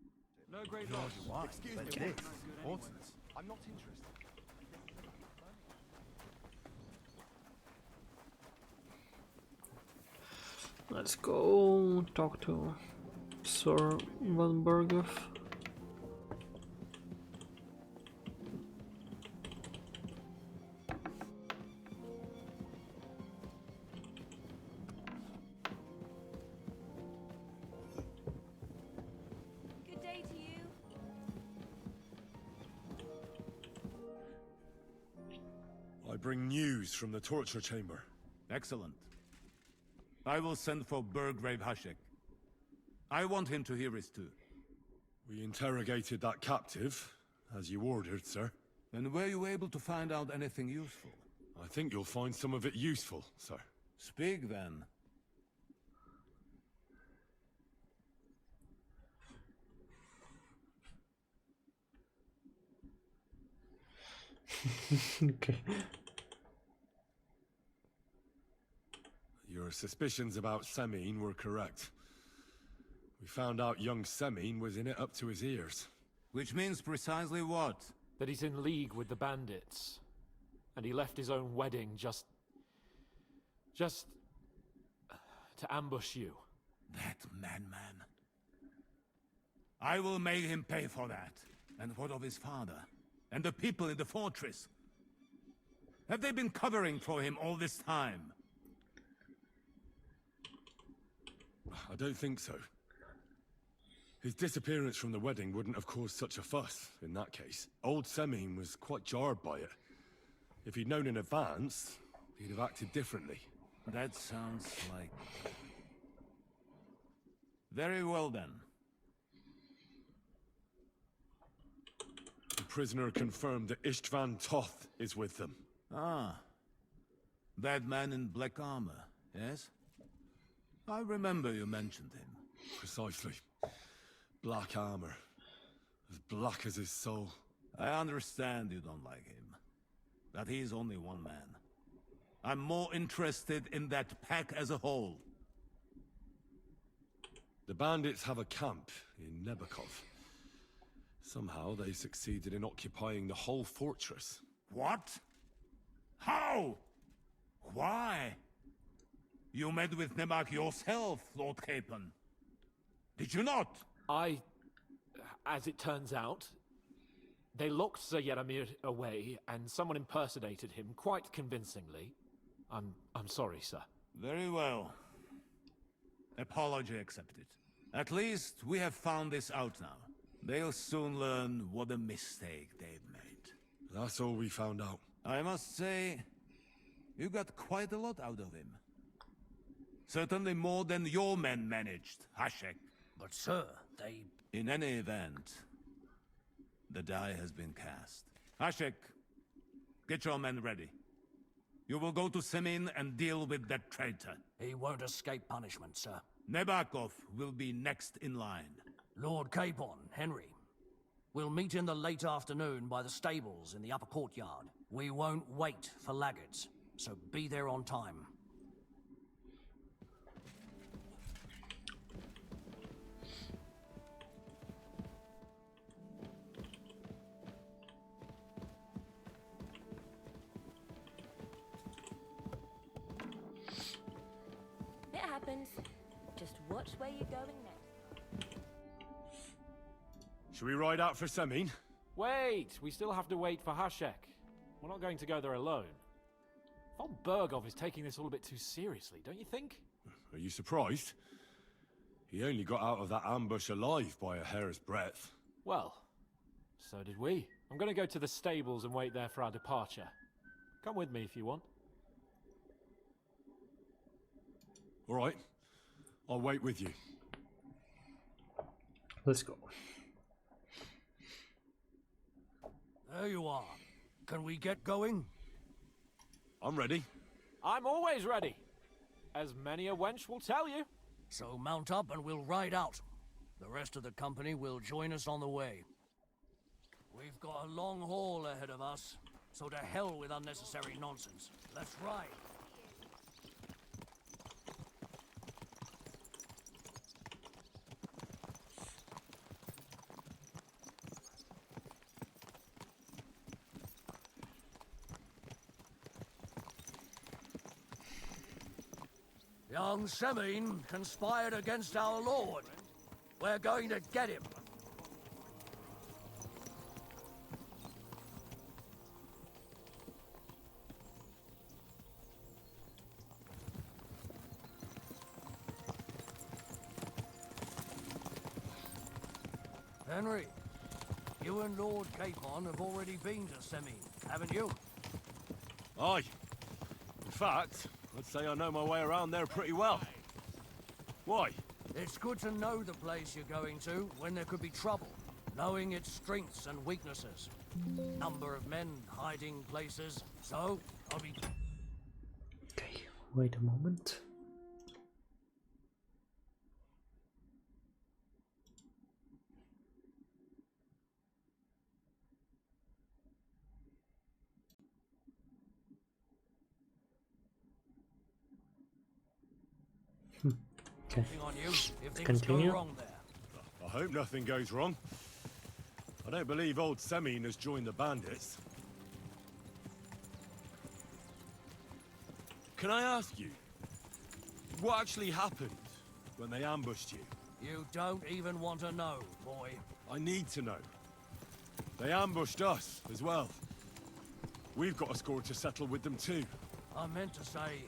S15: No great loss.
S7: Why?
S10: Excuse
S7: But
S10: me,
S7: this,
S10: what?
S7: important.
S10: I'm not interested.
S1: Let's go talk to Sir Valbergov.
S8: Good day to you.
S3: I bring news from the torture chamber.
S12: Excellent. I will send for Burgrave Hashek. I want him to hear it too.
S3: We interrogated that captive, as you ordered, sir.
S12: And were you able to find out anything useful?
S3: I think you'll find some of it useful, sir.
S12: Speak then.
S1: Okay.
S3: Your suspicions about Semine were correct. We found out young Semine was in it up to his ears.
S12: Which means precisely what?
S14: That he's in league with the bandits. And he left his own wedding just to ambush you.
S12: That madman. I will make him pay for that. And what of his father? And the people in the fortress? Have they been covering for him all this time?
S3: I don't think so. His disappearance from the wedding wouldn't have caused such a fuss, in that case. Old Semine was quite jarred by it. If he'd known in advance, he'd have acted differently.
S12: That sounds like... Very well then.
S3: The prisoner confirmed that Istvan Toth is with them.
S12: Ah. That man in black armor, yes? I remember you mentioned him.
S3: Precisely. Black armor. As black as his soul.
S12: I understand you don't like him. That he's only one man. I'm more interested in that pack as a whole.
S3: The bandits have a camp in Nebakov. Somehow they succeeded in occupying the whole fortress.
S12: What? How? Why? You met with Nebak yourself, Lord Capon. Did you not?
S14: As it turns out, they locked Sir Yaramir away, and someone impersonated him quite convincingly. I'm sorry, sir.
S12: Very well. Apology accepted. At least we have found this out now. They'll soon learn what a mistake they've made.
S3: That's all we found out.
S12: I must say, you got quite a lot out of him. Certainly more than your men managed, Hashek.
S11: But sir, they...
S12: In any event, the die has been cast. Hashek, get your men ready. You will go to Semine and deal with that traitor.
S11: He won't escape punishment, sir.
S12: Nebakov will be next in line.
S11: Lord Capon, Henry. We'll meet in the late afternoon by the stables in the upper courtyard. We won't wait for laggards, so be there on time.
S16: It happens. Just watch where you're going next.
S3: Should we ride out for Semine?
S14: Wait, we still have to wait for Hashek. We're not going to go there alone. Von Bergov is taking this all a bit too seriously, don't you think?
S3: Are you surprised? He only got out of that ambush alive by a hair's breadth.
S14: Well, so did we. I'm going to go to the stables and wait there for our departure. Come with me if you want.
S3: All right. I'll wait with you.
S1: Let's go.
S16: There you are. Can we get going?
S3: I'm ready.
S14: I'm always ready. As many a wench will tell you.
S16: So mount up and we'll ride out. The rest of the company will join us on the way. We've got a long haul ahead of us, so to hell with unnecessary nonsense. Let's ride. Young Semine conspired against our lord. We're going to get him. Henry, you and Lord Capon have already been to Semine, haven't you?
S3: Aye. In fact, I'd say I know my way around there pretty well. Why?
S16: It's good to know the place you're going to when there could be trouble. Knowing its strengths and weaknesses. Number of men, hiding places. So, I'll be...
S1: Okay, wait a moment. Okay.
S16: On you if things
S1: Continue.
S16: go wrong there.
S3: I hope nothing goes wrong. I don't believe old Semine has joined the bandits. Can I ask you, what actually happened when they ambushed you?
S16: You don't even want to know, boy.
S3: I need to know. They ambushed us as well. We've got a score to settle with them too.
S16: I meant to say,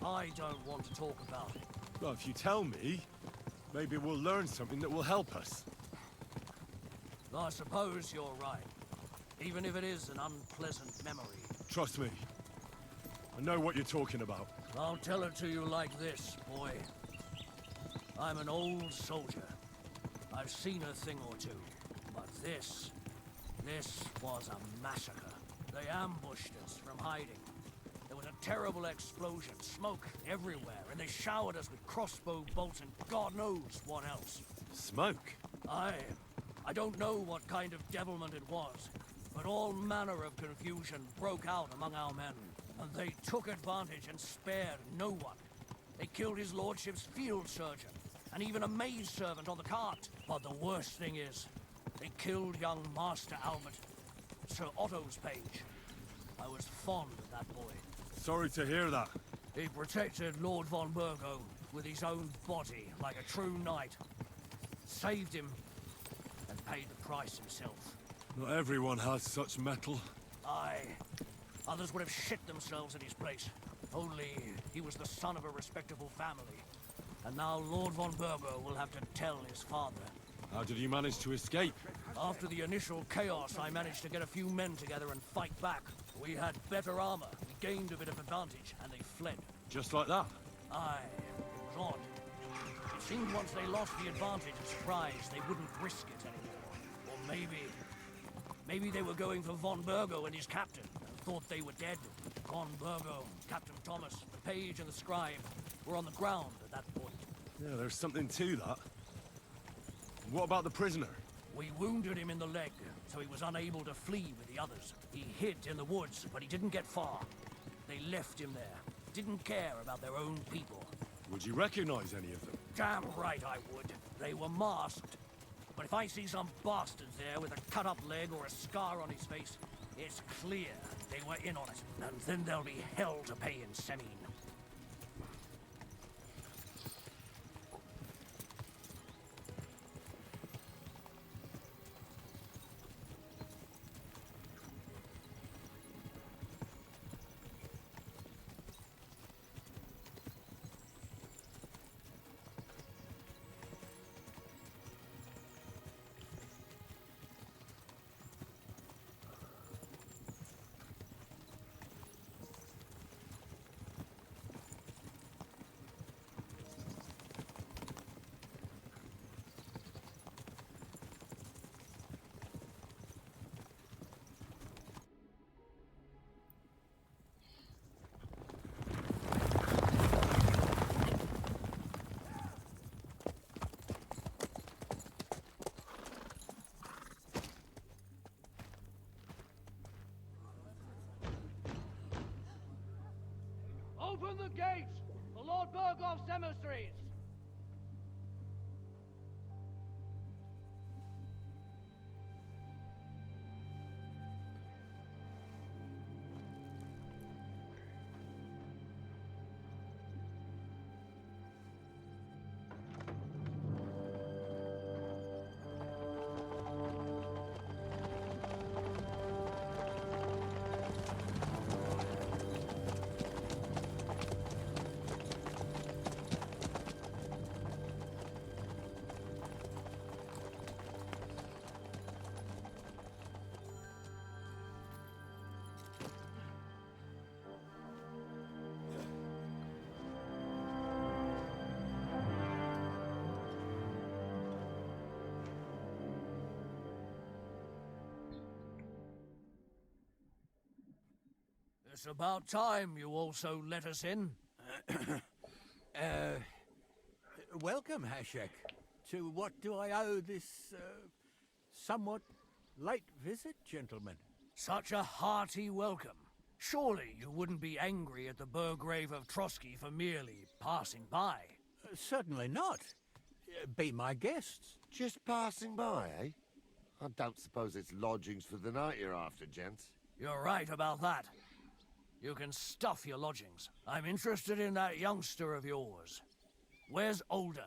S16: I don't want to talk about it.
S3: Well, if you tell me, maybe we'll learn something that will help us.
S16: I suppose you're right. Even if it is an unpleasant memory.
S3: Trust me. I know what you're talking about.
S16: I'll tell it to you like this, boy. I'm an old soldier. I've seen a thing or two. But this was a massacre. They ambushed us from hiding. There was a terrible explosion, smoke everywhere, and they showered us with crossbow bolts and God knows what else.
S3: Smoke?
S16: I don't know what kind of devilment it was, but all manner of confusion broke out among our men, and they took advantage and spared no one. They killed his lordship's field surgeon, and even a maid servant on the cart. But the worst thing is, they killed young Master Albert, Sir Otto's page. I was fond of that boy.
S3: Sorry to hear that.
S16: He protected Lord von Burgo with his own body like a true knight. Saved him and paid the price himself.
S3: Not everyone has such mettle.
S16: Aye. Others would have shit themselves in his place. Only he was the son of a respectable family. And now Lord von Burgo will have to tell his father.
S3: How did you manage to escape?
S16: After the initial chaos, I managed to get a few men together and fight back. We had better armor, we gained a bit of advantage, and they fled.
S3: Just like that?
S16: Aye, it was odd. It seemed once they lost the advantage and surprise, they wouldn't risk it anymore. Or maybe they were going for von Burgo and his captain, and thought they were dead. Von Burgo, Captain Thomas, the page and the scribe were on the ground at that point.
S3: Yeah, there's something to that. What about the prisoner?
S16: We wounded him in the leg, so he was unable to flee with the others. He hid in the woods, but he didn't get far. They left him there. Didn't care about their own people.
S3: Would you recognize any of them?
S16: Damn right I would. They were masked. But if I see some bastard there with a cut-up leg or a scar on his face, it's clear they were in on it. And then there'll be hell to pay in Semine. Open the gates for Lord Bergov's emissaries! It's about time you also let us in.
S11: Welcome, Hashek. To what do I owe this, somewhat late visit, gentlemen?
S16: Such a hearty welcome. Surely you wouldn't be angry at the Burgrave of Trosky for merely passing by.
S11: Certainly not. Be my guests.
S17: Just passing by, eh? I don't suppose it's lodgings for the night you're after, gents.
S16: You're right about that. You can stuff your lodgings. I'm interested in that youngster of yours. Where's Older?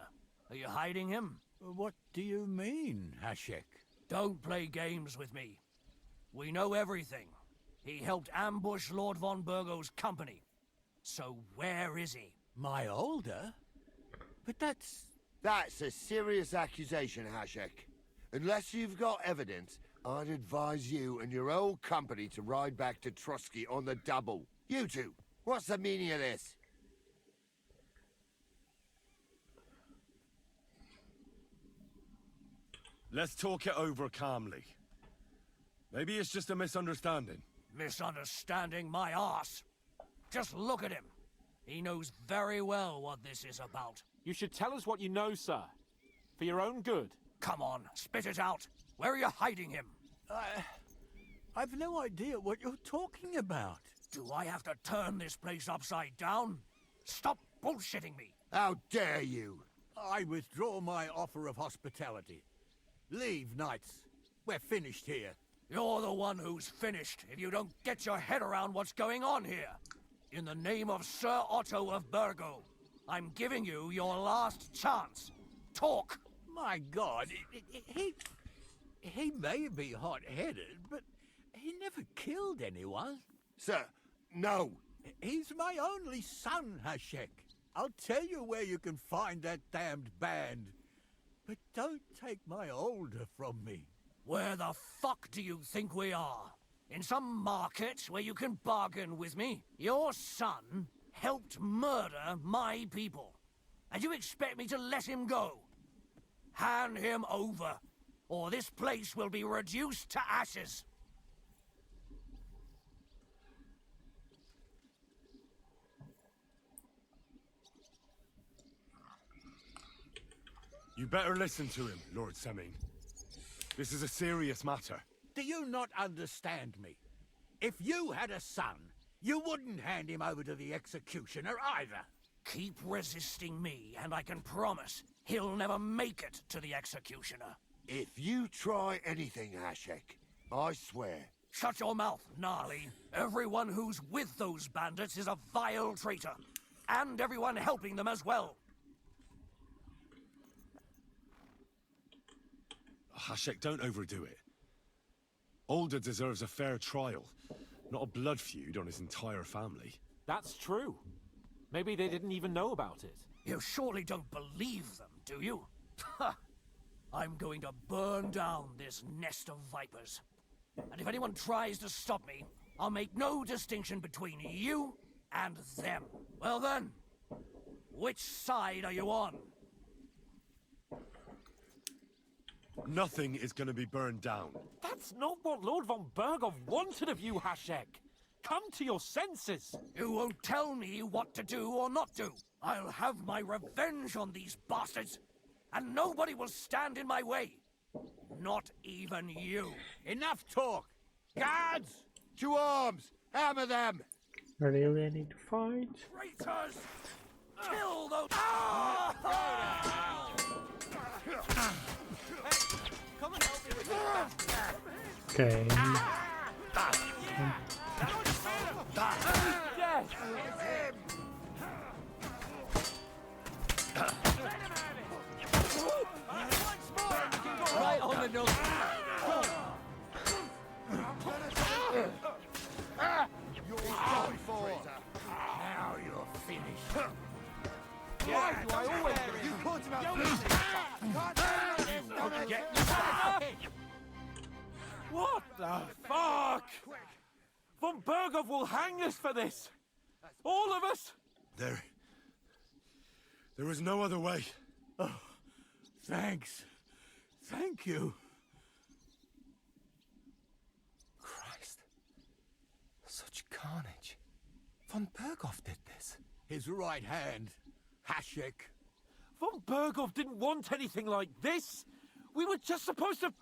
S16: Are you hiding him?
S11: What do you mean, Hashek?
S16: Don't play games with me. We know everything. He helped ambush Lord von Burgo's company. So where is he?
S11: My Older? But that's...
S17: That's a serious accusation, Hashek. Unless you've got evidence, I'd advise you and your old company to ride back to Trosky on the double. You two, what's the meaning of this?
S3: Let's talk it over calmly. Maybe it's just a misunderstanding.
S16: Misunderstanding my arse. Just look at him. He knows very well what this is about.
S14: You should tell us what you know, sir. For your own good.
S16: Come on, spit it out. Where are you hiding him?
S11: I've no idea what you're talking about.
S16: Do I have to turn this place upside down? Stop bullshitting me.
S17: How dare you?
S11: I withdraw my offer of hospitality. Leave, knights. We're finished here.
S16: You're the one who's finished if you don't get your head around what's going on here. In the name of Sir Otto of Burgo, I'm giving you your last chance. Talk!
S11: My God, he may be hot-headed, but he never killed anyone.
S17: Sir, no.
S11: He's my only son, Hashek. I'll tell you where you can find that damned band. But don't take my Older from me.
S16: Where the fuck do you think we are? In some market where you can bargain with me? Your son helped murder my people. And you expect me to let him go? Hand him over, or this place will be reduced to ashes.
S3: You better listen to him, Lord Semine. This is a serious matter.
S11: Do you not understand me? If you had a son, you wouldn't hand him over to the executioner either.
S16: Keep resisting me, and I can promise he'll never make it to the executioner.
S17: If you try anything, Hashek, I swear.
S16: Shut your mouth, Gnarly. Everyone who's with those bandits is a vile traitor. And everyone helping them as well.
S3: Hashek, don't overdo it. Older deserves a fair trial, not a blood feud on his entire family.
S14: That's true. Maybe they didn't even know about it.
S16: You surely don't believe them, do you? Ha! I'm going to burn down this nest of vipers. And if anyone tries to stop me, I'll make no distinction between you and them. Well then, which side are you on?
S3: Nothing is going to be burned down.
S14: That's not what Lord von Bergov wanted of you, Hashek. Come to your senses.
S16: You won't tell me what to do or not do. I'll have my revenge on these bastards, and nobody will stand in my way. Not even you.
S11: Enough talk! Guards!
S17: To arms! Hammer them!
S1: Really, I need to fight.
S16: Traitors! Kill those.
S4: Come and help me with this.
S1: Okay.
S4: Right on the nose.
S11: Now you're finished.
S4: Why do I always
S11: You caught him out
S14: What the fuck? Von Bergov will hang us for this! All of us!
S3: There is no other way.
S11: Oh, thanks. Thank you.
S18: Christ. Such carnage. Von Bergov did this.
S11: His right hand, Hashek.
S14: Von Bergov didn't want anything like this! We were just supposed to...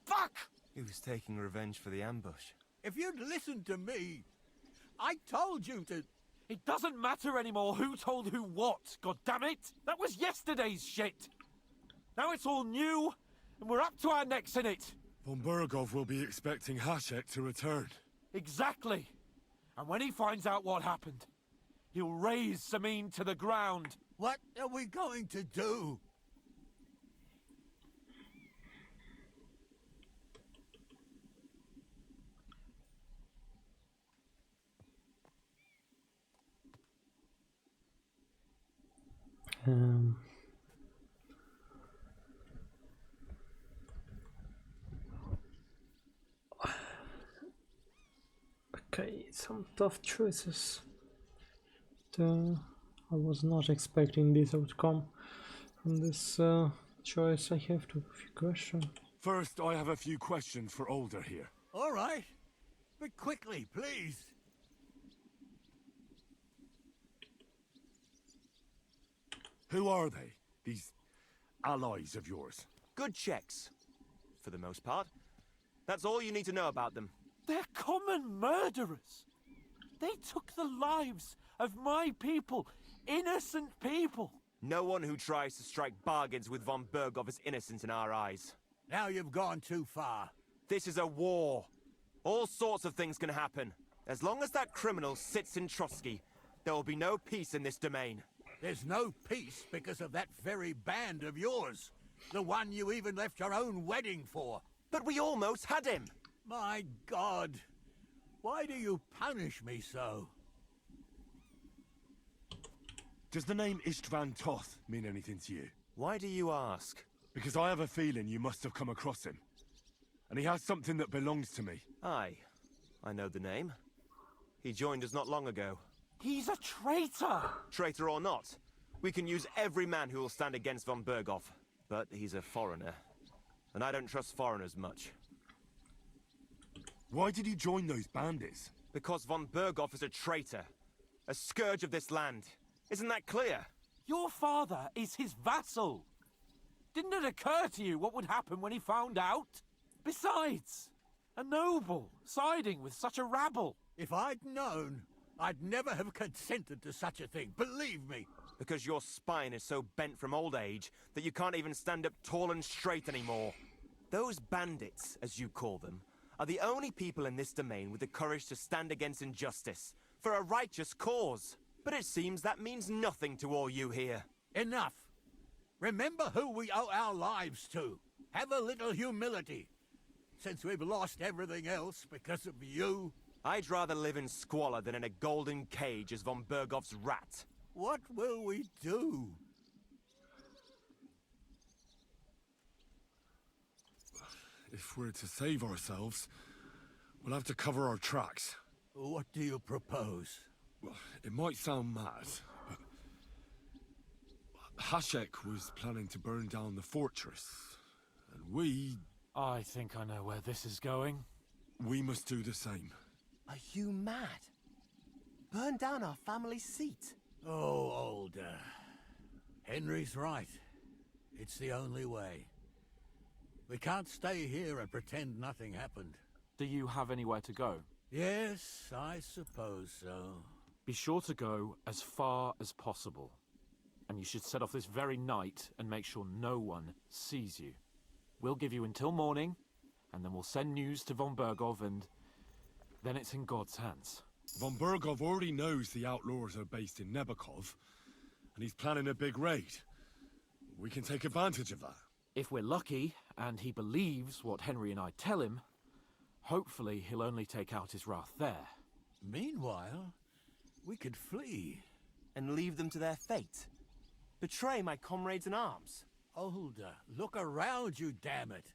S14: Fuck!
S18: He was taking revenge for the ambush.
S11: If you'd listened to me, I told you to...
S14: It doesn't matter anymore who told who what, goddammit! That was yesterday's shit! Now it's all new, and we're up to our necks in it!
S3: Von Bergov will be expecting Hashek to return.
S14: Exactly! And when he finds out what happened, he'll raise Semine to the ground.
S11: What are we going to do?
S1: Okay, some tough choices. I was not expecting this outcome from this choice. I have a few questions.
S3: First, I have a few questions for Older here.
S11: All right, but quickly, please.
S3: Who are they, these allies of yours?
S18: Good checks, for the most part. That's all you need to know about them.
S14: They're common murderers. They took the lives of my people, innocent people.
S18: No one who tries to strike bargains with von Bergov is innocent in our eyes.
S11: Now you've gone too far.
S18: This is a war. All sorts of things can happen. As long as that criminal sits in Trosky, there will be no peace in this domain.
S11: There's no peace because of that very band of yours. The one you even left your own wedding for.
S18: But we almost had him!
S11: My God! Why do you punish me so?
S3: Does the name Istvan Toth mean anything to you?
S18: Why do you ask?
S3: Because I have a feeling you must have come across him. And he has something that belongs to me.
S18: Aye. I know the name. He joined us not long ago.
S14: He's a traitor!
S18: Traitor or not, we can use every man who will stand against von Bergov. But he's a foreigner. And I don't trust foreigners much.
S3: Why did you join those bandits?
S18: Because von Bergov is a traitor. A scourge of this land. Isn't that clear?
S14: Your father is his vassal. Didn't it occur to you what would happen when he found out? Besides, a noble siding with such a rabble.
S11: If I'd known, I'd never have consented to such a thing, believe me.
S18: Because your spine is so bent from old age that you can't even stand up tall and straight anymore. Those bandits, as you call them, are the only people in this domain with the courage to stand against injustice, for a righteous cause. But it seems that means nothing to all you here.
S11: Enough. Remember who we owe our lives to. Have a little humility. Since we've lost everything else because of you.
S18: I'd rather live in squalor than in a golden cage as von Bergov's rat.
S11: What will we do?
S3: If we're to save ourselves, we'll have to cover our tracks.
S11: What do you propose?
S3: Well, it might sound mad, but Hashek was planning to burn down the fortress, and we...
S14: I think I know where this is going.
S3: We must do the same.
S18: Are you mad? Burn down our family seat?
S11: Oh, Older. Henry's right. It's the only way. We can't stay here and pretend nothing happened.
S6: Do you have anywhere to go?
S16: Yes, I suppose so.
S2: Be sure to go as far as possible. And you should set off this very night and make sure no one sees you. We'll give you until morning, and then we'll send news to von Bergov, and then it's in God's hands.
S3: Von Bergov already knows the outlaws are based in Nebakov, and he's planning a big raid. We can take advantage of that.
S2: If we're lucky, and he believes what Henry and I tell him, hopefully he'll only take out his wrath there.
S16: Meanwhile, we could flee.
S18: And leave them to their fate? Betray my comrades in arms?
S16: Older, look around you, damn it.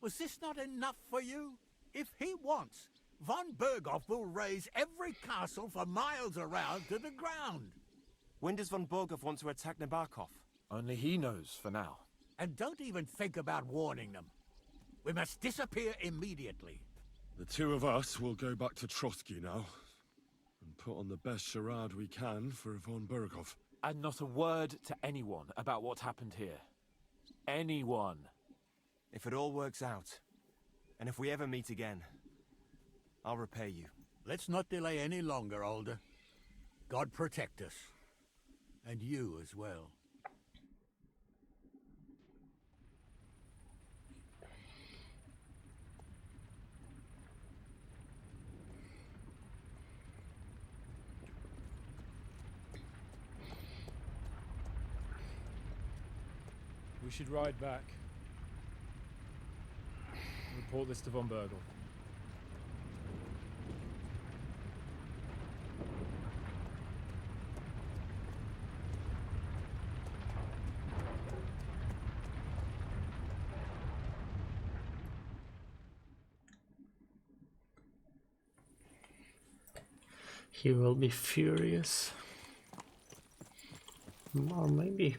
S16: Was this not enough for you? If he wants, von Bergov will raise every castle for miles around to the ground.
S18: When does von Bergov want to attack Nebakov?
S2: Only he knows for now.
S16: And don't even think about warning them. We must disappear immediately.
S3: The two of us will go back to Trosky now, and put on the best charade we can for von Bergov.
S2: And not a word to anyone about what happened here. Anyone.
S18: If it all works out, and if we ever meet again, I'll repay you.
S16: Let's not delay any longer, Alder. God protect us. And you as well.
S19: We should ride back. Report this to von Bergel.
S1: He will be furious. Or maybe.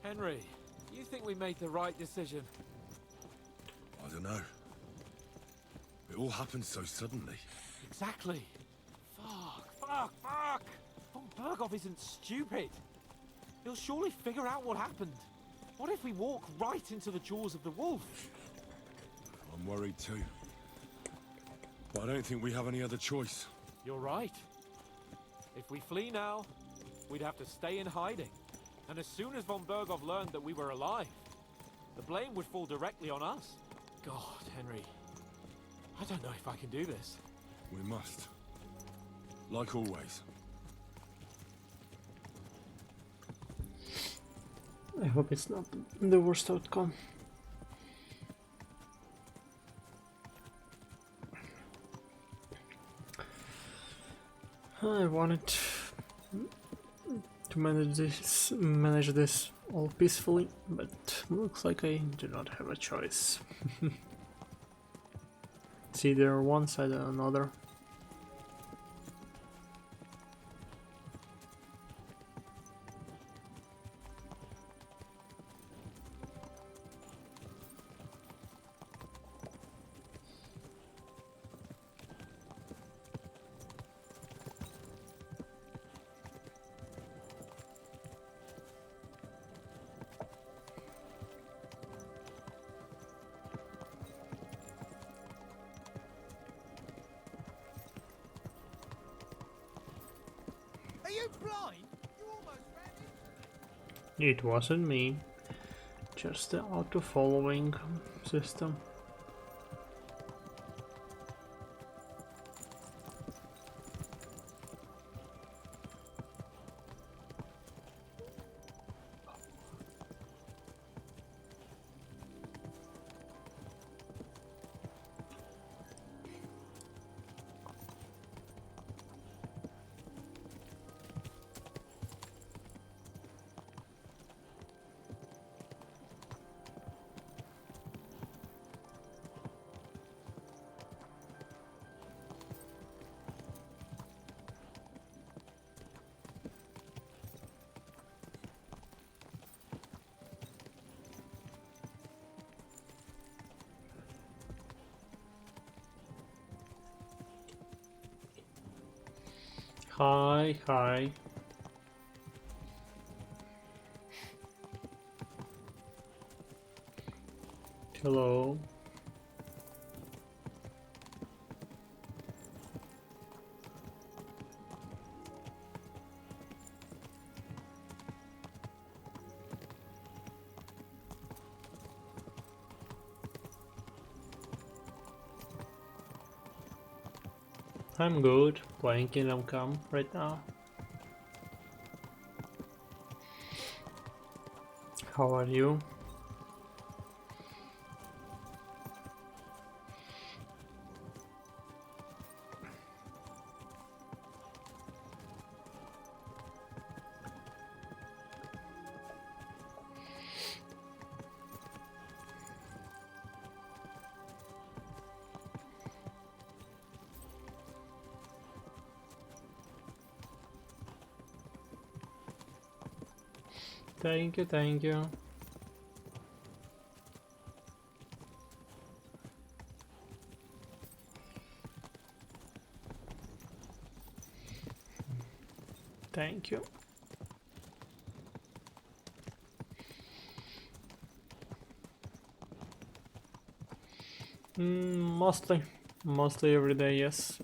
S2: Henry, you think we made the right decision?
S3: I don't know. It all happened so suddenly.
S2: Exactly. Fuck! Von Bergov isn't stupid. He'll surely figure out what happened. What if we walk right into the jaws of the wolf?
S3: I'm worried too. But I don't think we have any other choice.
S2: You're right. If we flee now, we'd have to stay in hiding. And as soon as von Bergov learned that we were alive, the blame would fall directly on us. God, Henry, I don't know if I can do this.
S3: We must. Like always.
S1: I hope it's not the worst outcome. I wanted to manage this all peacefully, but looks like I do not have a choice. It's either one side or another.
S7: Are you blind? You almost ran into
S1: It wasn't me, just the auto-following system. Hi, hi. Hello. I'm good, playing Kingdom Come right now. How are you? Thank you, thank you. Thank you. Mostly every day, yes.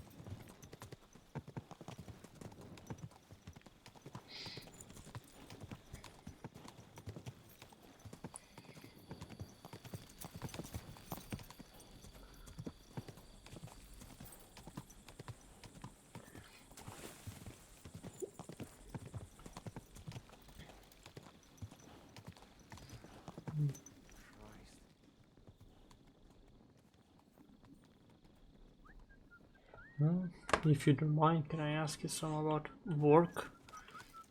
S1: Well, if you don't mind, can I ask you some about work?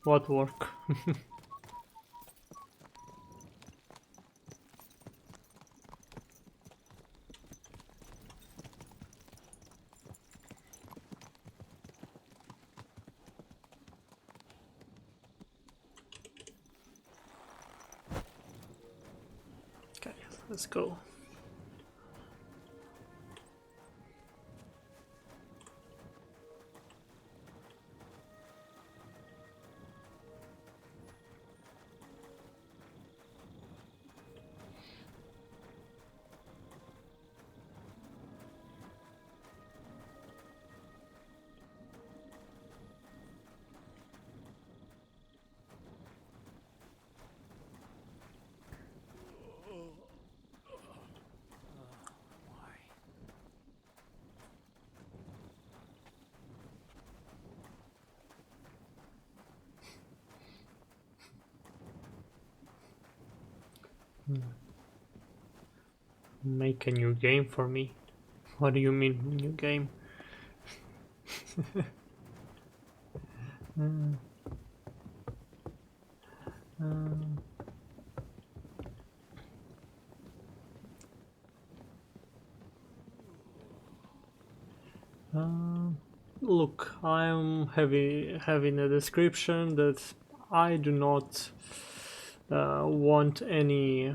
S1: What work? Okay, let's go. Make a new game for me? What do you mean, new game? Look, I'm having a description that I do not want any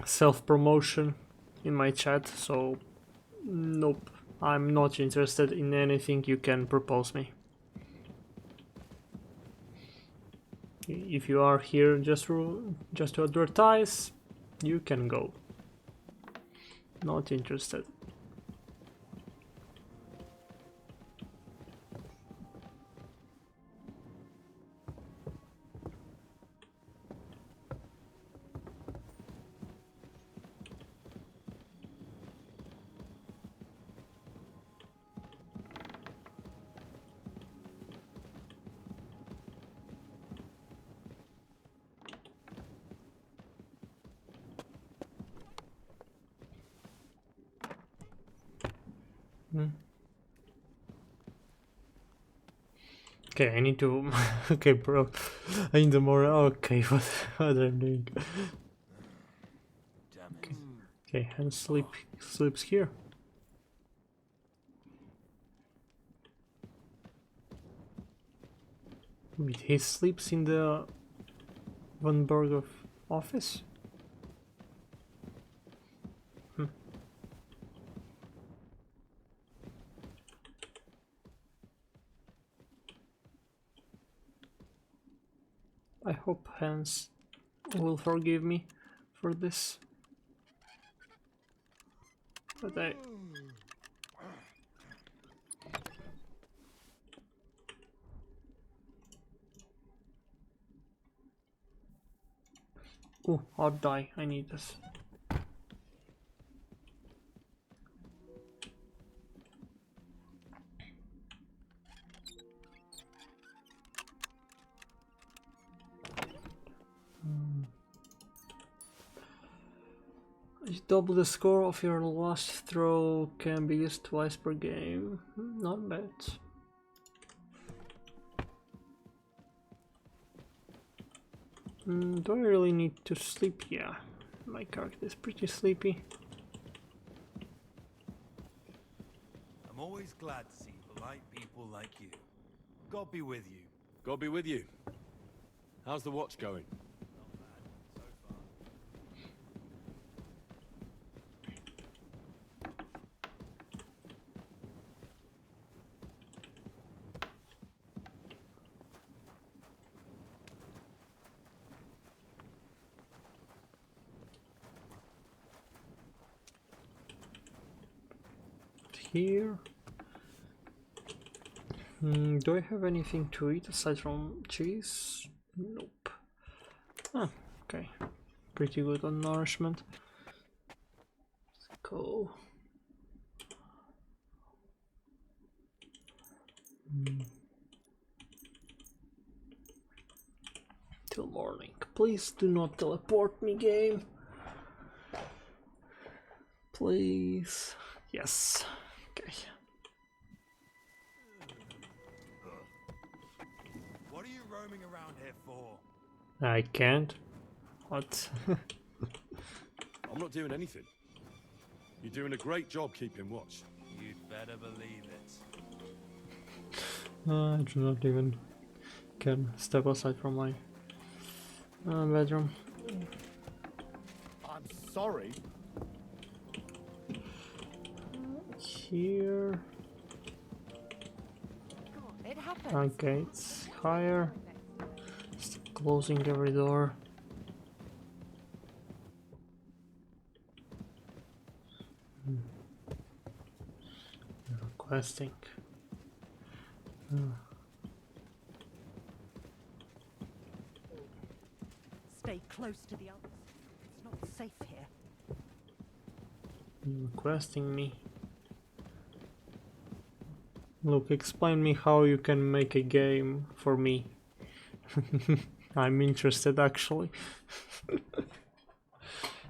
S1: self-promotion in my chat, so nope, I'm not interested in anything you can propose me. If you are here just to advertise, you can go. Not interested. Okay, I need to. Okay, bro. I need more. Okay, what I'm doing. Okay, and sleeps here. Wait, he sleeps in the Von Berghoff office? I hope Hans will forgive me for this. But I... Oh, I'll die. I need this. Double the score of your last throw can be used twice per game. Not bad. Do I really need to sleep? Yeah, my character is pretty sleepy.
S20: I'm always glad to see polite people like you. God be with you.
S3: God be with you. How's the watch going?
S1: Here. Do I have anything to eat aside from cheese? Nope. Ah, okay. Pretty good on nourishment. Let's go. Till morning. Please do not teleport me, game. Please. Yes. Okay.
S20: What are you roaming around here for?
S1: I can't. What?
S3: I'm not doing anything. You're doing a great job keeping watch.
S20: You'd better believe it.
S1: I do not even can step aside from my bedroom.
S3: I'm sorry.
S1: Here.
S8: It happens.
S1: Okay, it's higher. Just closing every door. Requesting.
S21: Stay close to the others. It's not safe here.
S1: Requesting me. Look, explain me how you can make a game for me. I'm interested actually.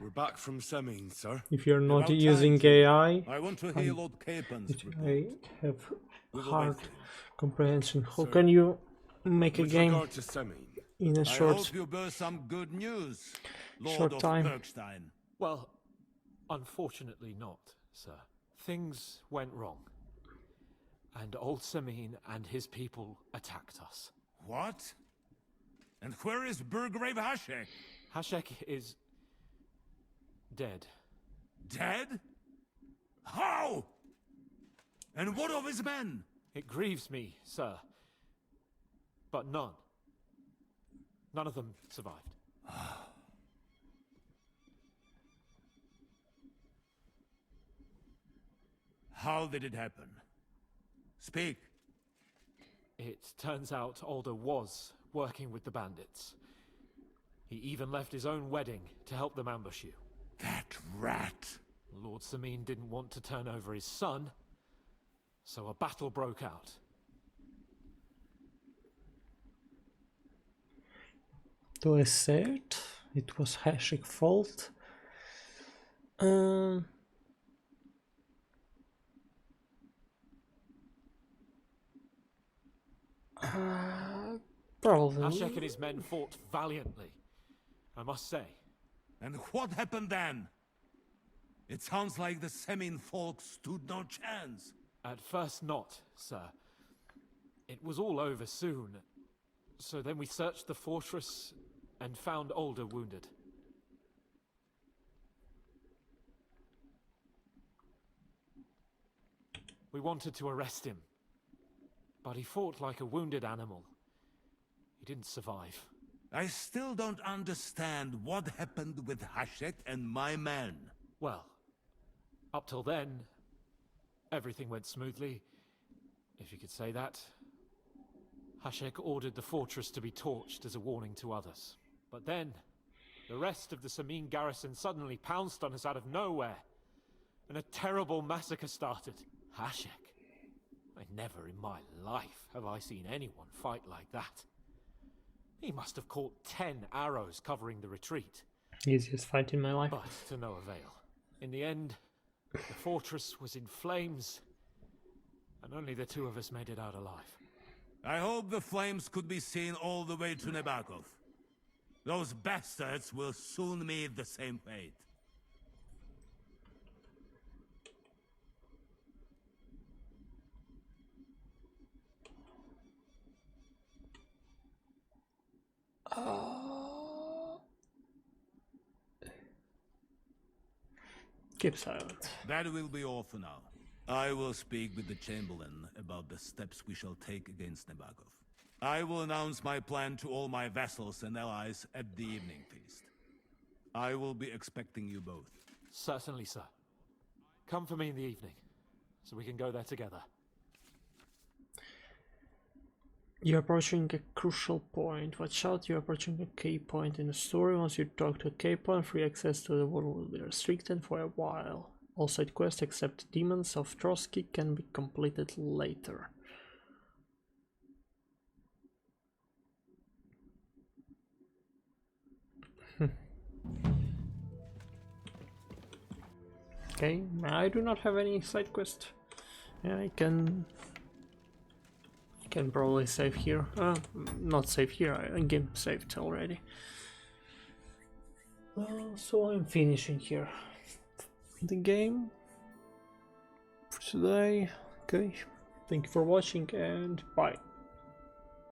S3: We're back from Semine, sir.
S1: If you're not
S12: About
S1: using
S12: time,
S1: AI,
S12: I want to hear Lord Capen's
S1: I have
S12: We will
S1: hard
S12: wait.
S1: comprehension. How
S3: Sir,
S1: can you make a
S3: With
S1: game
S3: regard to Semine,
S1: in a
S12: I
S1: short
S12: hope you bear some good news, Lord
S1: short
S12: of
S1: time?
S12: Bergstein.
S14: Well, unfortunately not, sir. Things went wrong. And old Semine and his people attacked us.
S12: What? And where is Burgrave Hashek?
S14: Hashek is... dead.
S12: Dead? How? And what of his men?
S14: It grieves me, sir. But none. None of them survived.
S12: How did it happen? Speak.
S14: It turns out Alder was working with the bandits. He even left his own wedding to help them ambush you.
S12: That rat!
S14: Lord Semine didn't want to turn over his son, so a battle broke out.
S1: Do I say it? It was Hashek's fault. Probably.
S14: Hashek and his men fought valiantly, I must say.
S12: And what happened then? It sounds like the Semine folk stood no chance.
S14: At first not, sir. It was all over soon. So then we searched the fortress and found Alder wounded. We wanted to arrest him, but he fought like a wounded animal. He didn't survive.
S12: I still don't understand what happened with Hashek and my men.
S14: Well, up till then, everything went smoothly, if you could say that. Hashek ordered the fortress to be torched as a warning to others. But then, the rest of the Semine garrison suddenly pounced on us out of nowhere, and a terrible massacre started. Hashek? Never in my life have I seen anyone fight like that. He must have caught 10 arrows covering the retreat.
S1: Easiest fight in my life.
S14: But to no avail. In the end, the fortress was in flames, and only the two of us made it out alive.
S12: I hope the flames could be seen all the way to Nebakov. Those bastards will soon meet the same fate.
S1: Keep silent.
S12: That will be all for now. I will speak with the Chamberlain about the steps we shall take against Nebakov. I will announce my plan to all my vassals and allies at the evening feast. I will be expecting you both.
S14: Certainly, sir. Come for me in the evening, so we can go there together.
S1: You're approaching a crucial point. Watch out, you're approaching a key point in the story. Once you talk to a key point, free access to the world will be restricted for a while. All side quests except Demons of Trosky can be completed later. Okay, I do not have any side quest. Yeah, I can probably save here. Not save here, I game saved already. So I'm finishing here the game for today. Okay, thank you for watching and bye.